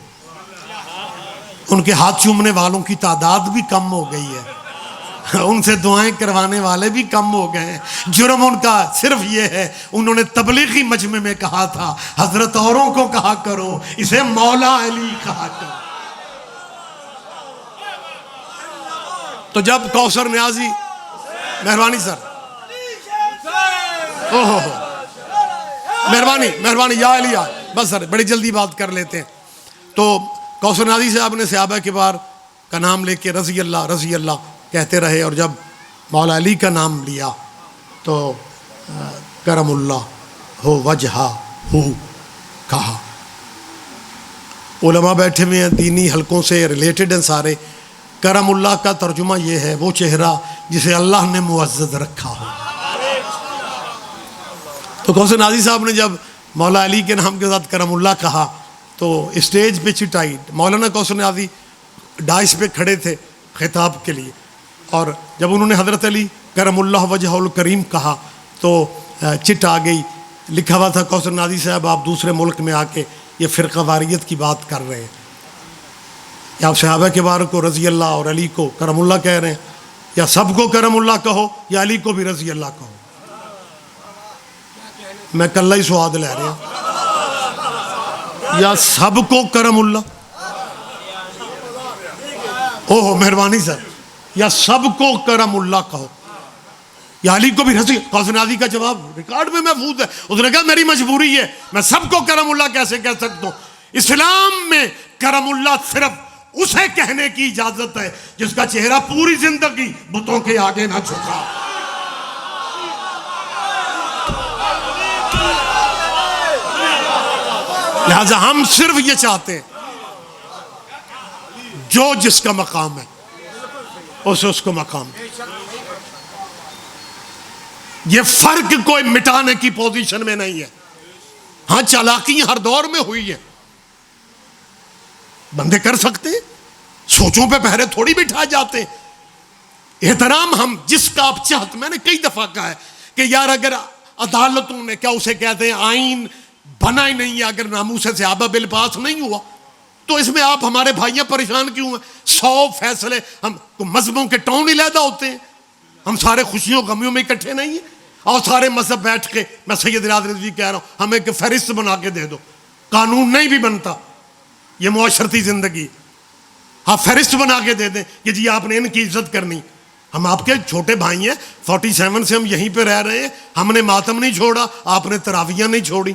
ان کے ہاتھ چومنے والوں کی تعداد بھی کم ہو گئی ہے، ان سے دعائیں کروانے والے بھی کم ہو گئے ہیں. جرم ان کا صرف یہ ہے انہوں نے تبلیغی مجمع میں کہا تھا حضرت اوروں کو کہا کرو، اسے مولا علی کہا کرو. تو جب کوثر نیازی، مہربانی سر، مہربانی یا علی بس سر بڑی جلدی بات کر لیتے ہیں. تو کوثر نادی صاحب نے صحابہ کبار کا نام لے کے رضی اللہ کہتے رہے, اور جب مولا علی کا نام لیا تو کرم اللہ ہو وجہہ ہو کہا. علماء بیٹھے ہوئے ہیں دینی حلقوں سے ریلیٹڈ ہیں سارے. کرم اللہ کا ترجمہ یہ ہے وہ چہرہ جسے اللہ نے معزز رکھا ہو. تو کوثر نادی صاحب نے جب مولا علی کے نام کے ساتھ کرم اللہ کہا تو اسٹیج پہ چٹائی. مولانا کوثر نادی ڈائس پہ کھڑے تھے خطاب کے لیے, اور جب انہوں نے حضرت علی کرم اللہ وجہ الکریم کہا تو چٹ آ گئی. لکھا ہوا تھا کوثر نادی صاحب آپ دوسرے ملک میں آ کے یہ فرقہ واریت کی بات کر رہے ہیں, یا آپ صحابہ کے بارے کو رضی اللہ اور علی کو کرم اللہ کہہ رہے ہیں, یا سب کو کرم اللہ کہو یا علی کو بھی رضی اللہ کہو. میں کل ہی سواد لے رہا ہوں, یا سب کو کرم اللہ, اوہ مہربانی سر, یا سب کو کرم اللہ کہو یا علی کو بھی رضی. کوثر نادی کا جواب ریکارڈ میں محفوظ ہے. اس نے کہا میری مجبوری ہے, میں سب کو کرم اللہ کیسے کہہ سکتا ہوں. اسلام میں کرم اللہ صرف اسے کہنے کی اجازت ہے جس کا چہرہ پوری زندگی بتوں کے آگے نہ جھکا. لہذا ہم صرف یہ چاہتے ہیں جو جس کا مقام ہے اسے اس کو مقام ہے. یہ فرق کوئی مٹانے کی پوزیشن میں نہیں ہے. ہاں چالاکیاں ہر دور میں ہوئی ہیں, بندے کر سکتے ہیں, سوچوں پہ پہرے تھوڑی بٹھا جاتے ہیں. احترام ہم جس کا آپ چاہتے, میں نے کئی دفعہ کہا ہے کہ یار اگر عدالتوں نے, کیا اسے کہتے ہیں, آئین بنا ہی نہیں ہے, اگر ناموس صحابہ بل پاس نہیں ہوا تو اس میں آپ ہمارے بھائیاں پریشان کیوں ہیں؟ 100 فیصلے ہم مذہبوں کے ٹاؤن علیحدہ ہوتے ہیں, ہم سارے خوشیوں غمیوں میں اکٹھے نہیں ہیں. اور سارے مذہب بیٹھ کے, میں سید رضا رضوی کہہ رہا ہوں, ہمیں ایک فہرست بنا کے دے دو. قانون نہیں بھی بنتا, یہ معاشرتی زندگی. ہاں فہرست بنا کے دے دیں کہ جی آپ نے ان کی عزت کرنی. ہم آپ کے چھوٹے بھائی ہیں, 47 سے ہم یہیں پہ رہ رہے ہیں, ہم نے ماتم نہیں چھوڑا, آپ نے تراویحیں نہیں چھوڑی.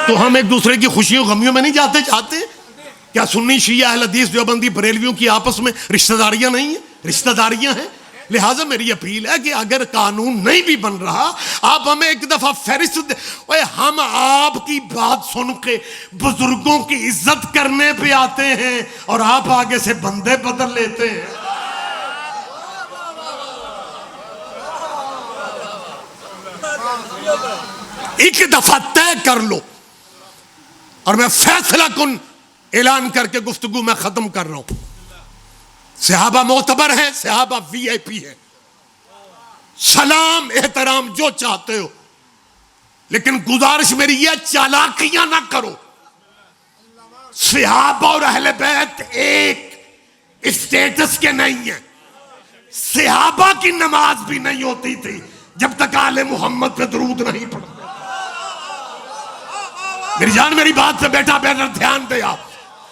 تو ہم ایک دوسرے کی خوشیوں غمیوں میں نہیں جاتے چاہتے. کیا سنی شیعہ اہل حدیث دیوبندی بریلویوں کی آپس میں رشتہ داریاں نہیں ہیں؟ رشتہ داریاں ہیں. لہٰذا میری اپیل ہے کہ اگر قانون نہیں بھی بن رہا, آپ ہمیں ایک دفعہ فہرست دے. ہم آپ کی بات سن کے بزرگوں کی عزت کرنے پہ آتے ہیں اور آپ آگے سے بندے بدل لیتے ہیں. ایک دفعہ طے کر لو. اور میں فیصلہ کن اعلان کر کے گفتگو میں ختم کر رہا ہوں. صحابہ معتبر ہیں, صحابہ وی آئی پی ہے, سلام احترام جو چاہتے ہو, لیکن گزارش میری یہ چالاکیاں نہ کرو. صحابہ اور اہل بیت ایک اسٹیٹس کے نہیں ہیں. صحابہ کی نماز بھی نہیں ہوتی تھی جب تک آل محمد پہ درود نہیں پڑھتے. میری جان میری بات سے بیٹا بیٹر دھیان دے آپ.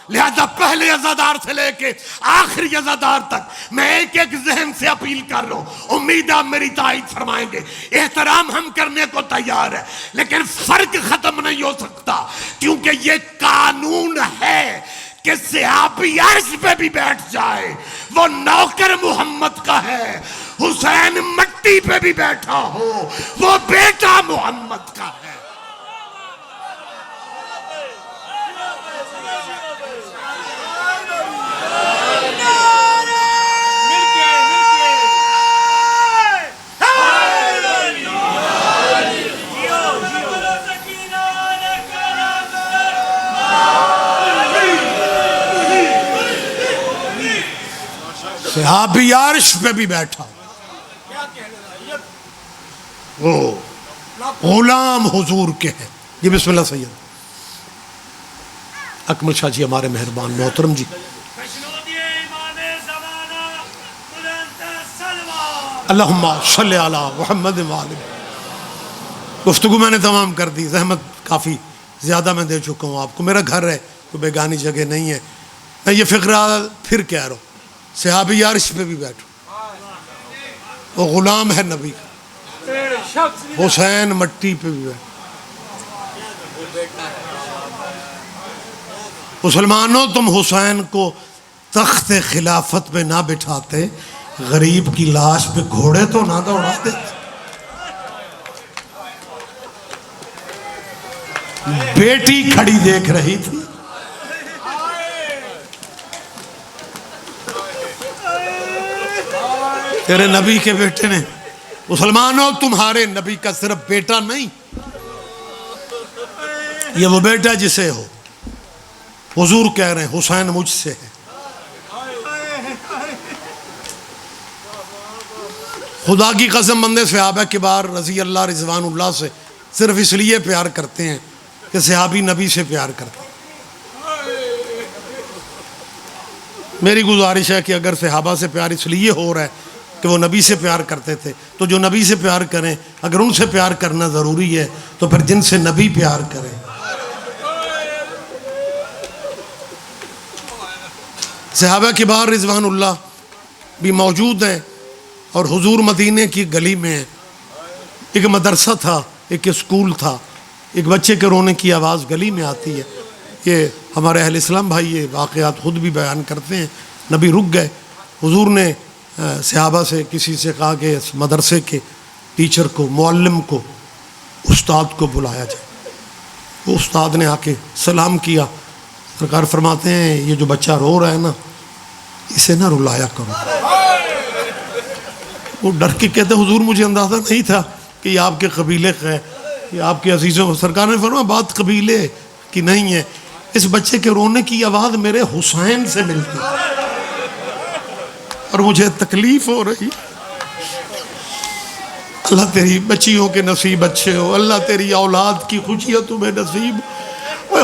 لہذا پہلے عزادار سے لے کے آخری عزادار تک میں ایک ایک ذہن سے اپیل کر رہا ہوں. امید آپ میری تائید فرمائیں گے. احترام ہم کرنے کو تیار ہے, لیکن فرق ختم نہیں ہو سکتا, کیونکہ یہ قانون ہے کہ صحابی عرش پہ بھی بیٹھ جائے وہ نوکر محمد کا ہے. حسین مٹی پہ بھی بیٹھا ہو وہ بیٹا محمد کا ہے. صحابی عرش پہ بھی بیٹھا, وہ غلام حضور کے ہیں. جی بسم اللہ سید اکمل شاہ جی ہمارے مہربان محترم جی. اللہم صلی علی محمد وآلہ. گفتگو میں نے تمام کر دی, زحمت کافی زیادہ میں دے چکا ہوں آپ کو. میرا گھر ہے, کوئی بیگانی جگہ نہیں ہے. میں یہ فقرہ پھر کہہ رہا ہوں, صحابی عرش پہ بھی بیٹھو, وہ غلام ہے نبی کا. حسین مٹی پہ بھی ہے۔ مسلمانوں تم حسین کو تخت خلافت پہ نہ بٹھاتے، غریب کی لاش پہ گھوڑے تو نہ دوڑا دیتے۔ بیٹی کھڑی دیکھ رہی تھی، تیرے نبی کے بیٹے نے، مسلمانوں تمہارے نبی کا صرف بیٹا نہیں، یہ وہ بیٹا جسے ہو حضور کہہ رہے ہیں حسین مجھ سے ہے۔ خدا کی قسم بندے صحابہ کبار رضی اللہ رضوان اللہ سے صرف اس لیے پیار کرتے ہیں کہ صحابی نبی سے پیار کرتے ہیں۔ میری گزارش ہے کہ اگر صحابہ سے پیار اس لیے ہو رہا ہے کہ وہ نبی سے پیار کرتے تھے، تو جو نبی سے پیار کریں، اگر ان سے پیار کرنا ضروری ہے تو پھر جن سے نبی پیار کریں۔ صحابہ کبار رضوان اللہ بھی موجود ہیں، اور حضور مدینے کی گلی میں ایک مدرسہ تھا، ایک اسکول تھا، ایک بچے کے رونے کی آواز گلی میں آتی ہے۔ یہ ہمارے اہل اسلام بھائی یہ واقعات خود بھی بیان کرتے ہیں۔ نبی رک گئے، حضور نے صحابہ سے کسی سے کہا کہ اس مدرسے کے ٹیچر کو، معلم کو، استاد کو بلایا جائے۔ وہ استاد نے آ کے سلام کیا۔ سرکار فرماتے ہیں یہ جو بچہ رو رہا ہے نا، اسے نہ رلایا کرو۔ وہ ڈر کے کہتے حضور مجھے اندازہ نہیں تھا کہ یہ آپ کے قبیلے کا ہے، یہ آپ کے عزیزوں۔ سرکار نے فرمایا بات قبیلے کی نہیں ہے، اس بچے کے رونے کی آواز میرے حسین سے ملتی اور مجھے تکلیف ہو رہی۔ اللہ تیری بچیوں کے نصیب اچھے ہو، اللہ تیری اولاد کی خوشیاں تمہیں نصیب۔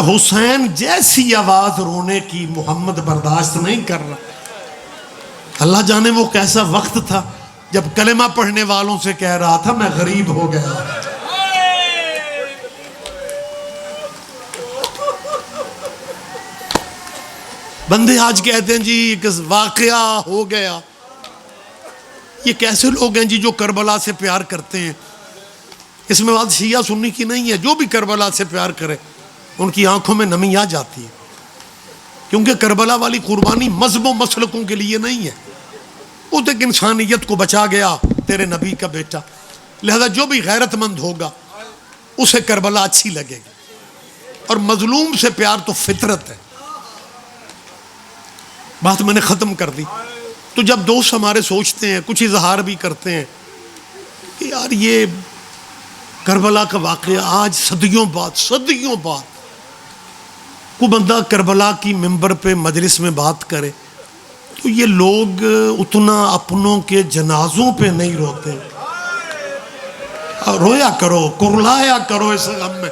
حسین جیسی آواز رونے کی محمد برداشت نہیں کر رہا۔ اللہ جانے وہ کیسا وقت تھا جب کلمہ پڑھنے والوں سے کہہ رہا تھا میں غریب ہو گیا۔ بندے آج کہتے ہیں جی ایک واقعہ ہو گیا۔ یہ کیسے لوگ ہیں جی جو کربلا سے پیار کرتے ہیں؟ اس میں بات شیعہ سنی کی نہیں ہے، جو بھی کربلا سے پیار کرے ان کی آنکھوں میں نمی آ جاتی ہے، کیونکہ کربلا والی قربانی مذہب و مسلکوں کے لیے نہیں ہے، وہ تو ایک انسانیت کو بچا گیا تیرے نبی کا بیٹا۔ لہذا جو بھی غیرت مند ہوگا اسے کربلا اچھی لگے گی، اور مظلوم سے پیار تو فطرت ہے۔ بات میں نے ختم کر دی۔ تو جب دوست ہمارے سوچتے ہیں، کچھ اظہار بھی کرتے ہیں کہ یار یہ کربلا کا واقعہ آج صدیوں بعد کو بندہ کربلا کی ممبر پہ مجلس میں بات کرے تو یہ لوگ اتنا اپنوں کے جنازوں پہ نہیں روتے۔ رویا کرو، کرلایا کرو اس غم میں۔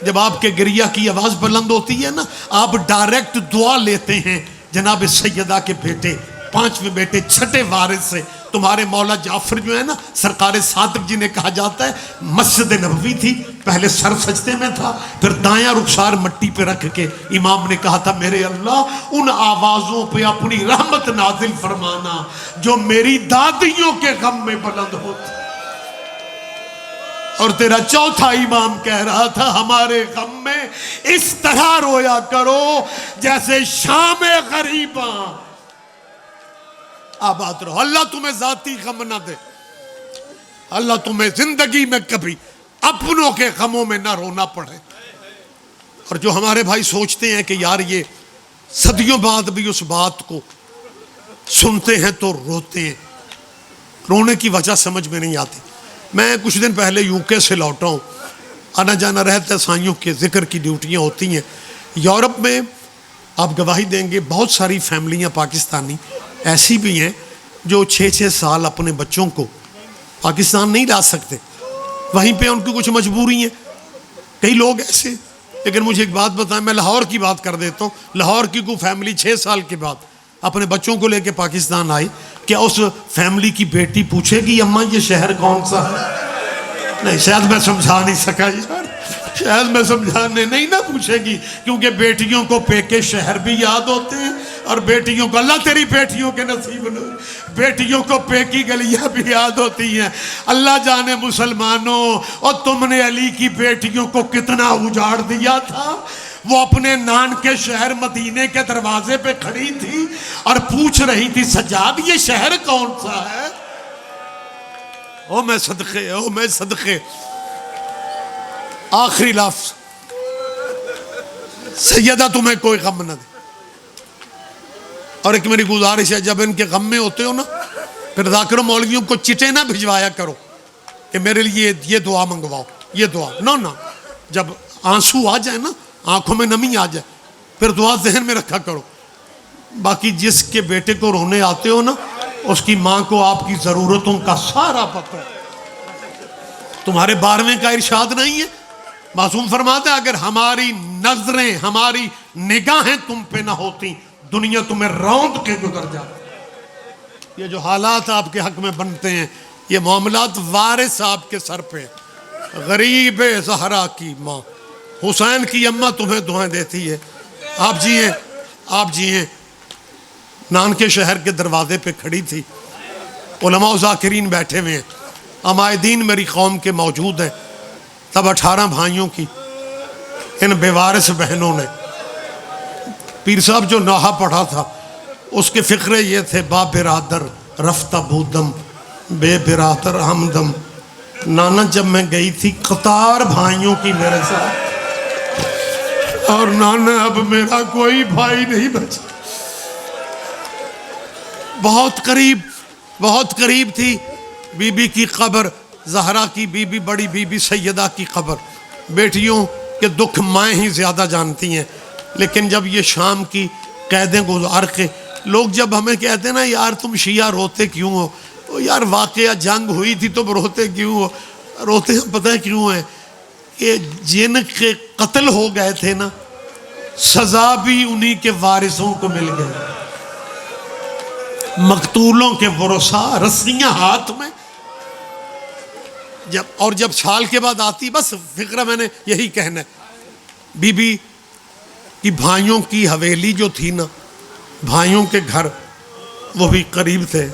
جب آپ کے گریہ کی آواز بلند ہوتی ہے نا، آپ ڈائریکٹ دعا لیتے ہیں جناب سیدہ کے بیٹے، 5ویں بیٹے، 6ٹھے وارث سے تمہارے مولا جعفر جو ہے نا، سرکار صادق جی نے کہا جاتا ہے مسجد نبوی تھی، پہلے سر سجدے میں تھا، پھر دایاں رخسار مٹی پہ رکھ کے امام نے کہا تھا میرے اللہ ان آوازوں پہ اپنی رحمت نازل فرمانا جو میری دادیوں کے غم میں بلند ہوتی۔ اور تیرا چوتھا امام کہہ رہا تھا ہمارے غم میں اس طرح رویا کرو جیسے شام غریباں آباد رہو۔ اللہ تمہیں ذاتی غم نہ دے، اللہ تمہیں زندگی میں کبھی اپنوں کے غموں میں نہ رونا پڑے۔ اور جو ہمارے بھائی سوچتے ہیں کہ یار یہ صدیوں بعد بھی اس بات کو سنتے ہیں تو روتے ہیں، رونے کی وجہ سمجھ میں نہیں آتی۔ میں کچھ دن پہلے UK سے لوٹا ہوں، آنا جانا رہتا ہے، سائیوں کے ذکر کی ڈیوٹیاں ہوتی ہیں۔ یورپ میں آپ گواہی دیں گے بہت ساری فیملیاں پاکستانی ایسی بھی ہیں جو 6 سال اپنے بچوں کو پاکستان نہیں لا سکتے، وہیں پہ ان کی کچھ مجبوری ہیں۔ کئی لوگ ایسے، لیکن مجھے ایک بات بتائیں، میں لاہور کی بات کر دیتا ہوں، لاہور کی کوئی فیملی 6 سال کے بعد اپنے بچوں کو لے کے پاکستان آئی، کیا اس فیملی کی بیٹی پوچھے گی اماں یہ شہر کون سا ہے؟ نہیں، شاید میں سمجھا نہیں سکا یار، شاید میں سمجھانے نہیں نہ پوچھے گی، کیونکہ بیٹیوں کو پیکے شہر بھی یاد ہوتے ہیں اور بیٹیوں کو اللہ تیری بیٹیوں کے نصیب نہ، بیٹیوں کو پیکی گلیاں بھی یاد ہوتی ہیں۔ اللہ جانے مسلمانوں، اور تم نے علی کی بیٹیوں کو کتنا اجاڑ دیا تھا۔ وہ اپنے نان کے شہر مدینے کے دروازے پہ کھڑی تھی اور پوچھ رہی تھی سجاد یہ شہر کون سا ہے؟ او میں صدقے، او میں صدقے۔ آخری لفظ، سیدہ تمہیں کوئی غم نہ دے۔ اور ایک میری گزارش ہے، جب ان کے غم میں ہوتے ہو نا، پھر ذاکر و مولویوں کو چٹے نہ بھجوایا کرو کہ میرے لیے یہ دعا منگواؤ، یہ دعا نہ۔ جب آنسو آ جائے نا، آنکھوں میں نمی آ جائے، پھر دعا ذہن میں رکھا کرو۔ باقی جس کے بیٹے کو رونے آتے ہو نا، اس کی ماں کو آپ کی ضرورتوں کا سارا پتہ ہے۔ تمہارے 12ویں کا ارشاد نہیں ہے؟ معصوم فرماتا ہے اگر ہماری نظریں، ہماری نگاہیں تم پہ نہ ہوتی، دنیا تمہیں روند کے گزر جاتی۔ یہ جو حالات آپ کے حق میں بنتے ہیں، یہ معاملات وارث آپ کے سر پہ۔ غریب زہرا کی ماں، حسین کی اماں تمہیں دعائیں دیتی ہے۔ آپ جیئیں، آپ جیئیں۔ نان کے شہر کے دروازے پہ کھڑی تھی، علماء و ذاکرین بیٹھے ہوئے ہیں، عمائدین میری قوم کے موجود ہیں۔ تب 18 بھائیوں کی ان بیوارث بہنوں نے، پیر صاحب جو نوحہ پڑھا تھا اس کے فقرے یہ تھے: با برادر رفتہ بودم، بے برادر ہمدم۔ نانا جب میں گئی تھی قطار بھائیوں کی میرے ساتھ، اور نانا اب میرا کوئی بھائی نہیں بچا۔ بہت قریب تھی بی بی کی قبر، زہرا کی بی بی، بڑی بی بی سیدہ کی قبر۔ بیٹیوں کے دکھ مائیں ہی زیادہ جانتی ہیں، لیکن جب یہ شام کی قیدیں گزار کے لوگ جب ہمیں کہتے ہیں نا یار تم شیعہ روتے کیوں ہو، تو یار واقعہ جنگ ہوئی تھی تم روتے کیوں ہو؟ روتے ہیں پتہ ہے کیوں ہے کہ جن کے قتل ہو گئے تھے نا، سزا بھی انہی کے وارثوں کو مل گئی۔ مقتولوں کے ورثاء رسیاں ہاتھ میں، جب سال کے بعد آتی، بس فکرہ میں نے یہی کہنا ہے، بی بی کی بھائیوں کی حویلی جو تھی نا، بھائیوں کے گھر وہ بھی قریب تھے،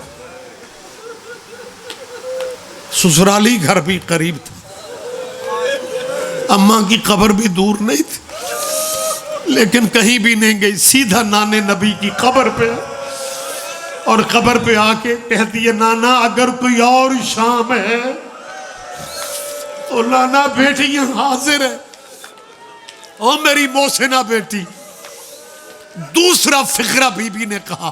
سسرالی گھر بھی قریب تھا، اماں کی قبر بھی دور نہیں تھی، لیکن کہیں بھی نہیں گئی، سیدھا نانے نبی کی قبر پہ، اور قبر پہ آ کے کہتی ہے نانا اگر کوئی اور شام ہے تو نانا بیٹیاں حاضر ہے۔ او میری محسنہ بیٹی، دوسرا فقرہ بی بی نے کہا،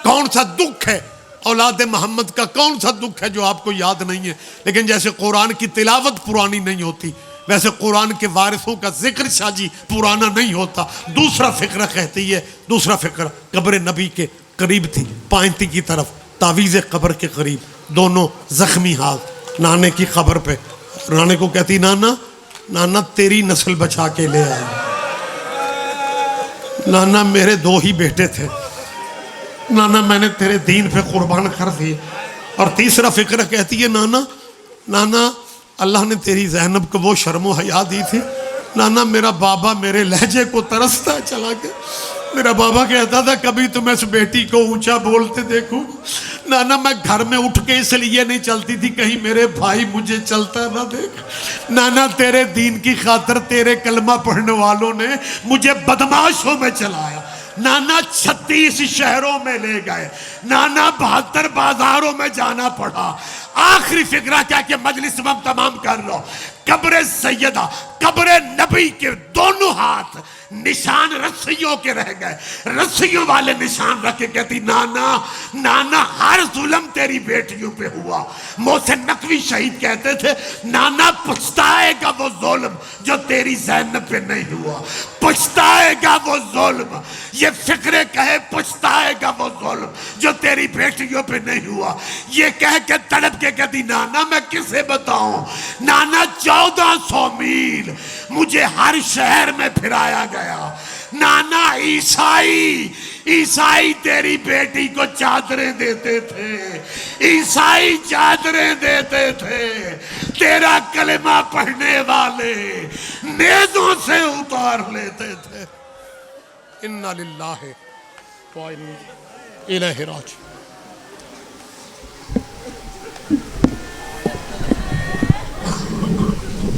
کون سا دکھ ہے اولاد محمد کا، کون سا دکھ ہے جو آپ کو یاد نہیں ہے؟ لیکن جیسے قرآن کی تلاوت پرانی نہیں ہوتی، ویسے قرآن کے وارثوں کا ذکر شاہ جی پرانا نہیں ہوتا۔ دوسرا فقرہ کہتی ہے، دوسرا فقرہ قبر نبی کے قریب تھی، پائنتی کی طرف، تعویذ قبر کے قریب، دونوں زخمی ہاتھ نانے کی قبر پہ۔ نانے کو کہتی نانا تیری نسل بچا کے لے آئی، نانا میرے 2 ہی بیٹے تھے، نانا میں نے تیرے دین پہ قربان کر دیے۔ اور تیسرا فقرہ کہتی ہے نانا اللہ نے تیری زینب کو وہ شرم و حیا دی تھی، نانا میرا بابا میرے لہجے کو ترستا چلا گیا، میرا بابا کہتا تھا کبھی تم اس بیٹی کو اونچا بولتے دیکھو، نانا میں گھر میں اٹھ کے اس لیے نہیں چلتی تھی کہیں میرے بھائی مجھے چلتا نہ دیکھ، نانا تیرے دین کی خاطر تیرے کلمہ پڑھنے والوں نے مجھے بدماشوں میں چلایا، نانا 36 شہروں میں لے گئے، نانا 72 بازاروں میں جانا پڑا۔ آخری فقرہ کیا کہ مجلس میں تمام کر لو، قبر سیدہ، قبر نبی کے دونوں ہاتھ نشان رسیوں کے رہ گئے، رسیوں والے نشان رکھ کے کہتی نانا ہر ظلم تیری بیٹیوں پہ ہوا۔ محسن نقوی شہید کہتے تھے نانا پچھتائے گا وہ ظلم جو تیری زینب پہ نہیں ہوا، پچھتائے گا وہ ظلم، یہ فقرے کہے پچھتائے گا وہ ظلم جو تیری بیٹیوں پہ نہیں ہوا۔ یہ کہہ کے تڑپ کے کہتی نانا میں کسے بتاؤں، نانا 1400 میل مجھے ہر شہر میں پھرایا گیا، نانا عیسائی تیری بیٹی کو چادریں دیتے تھے، عیسائی چادریں دیتے تھے، تیرا کلمہ پڑھنے والے نیزوں سے اتار لیتے تھے۔ انا للہ
وإنا إليه راجعون.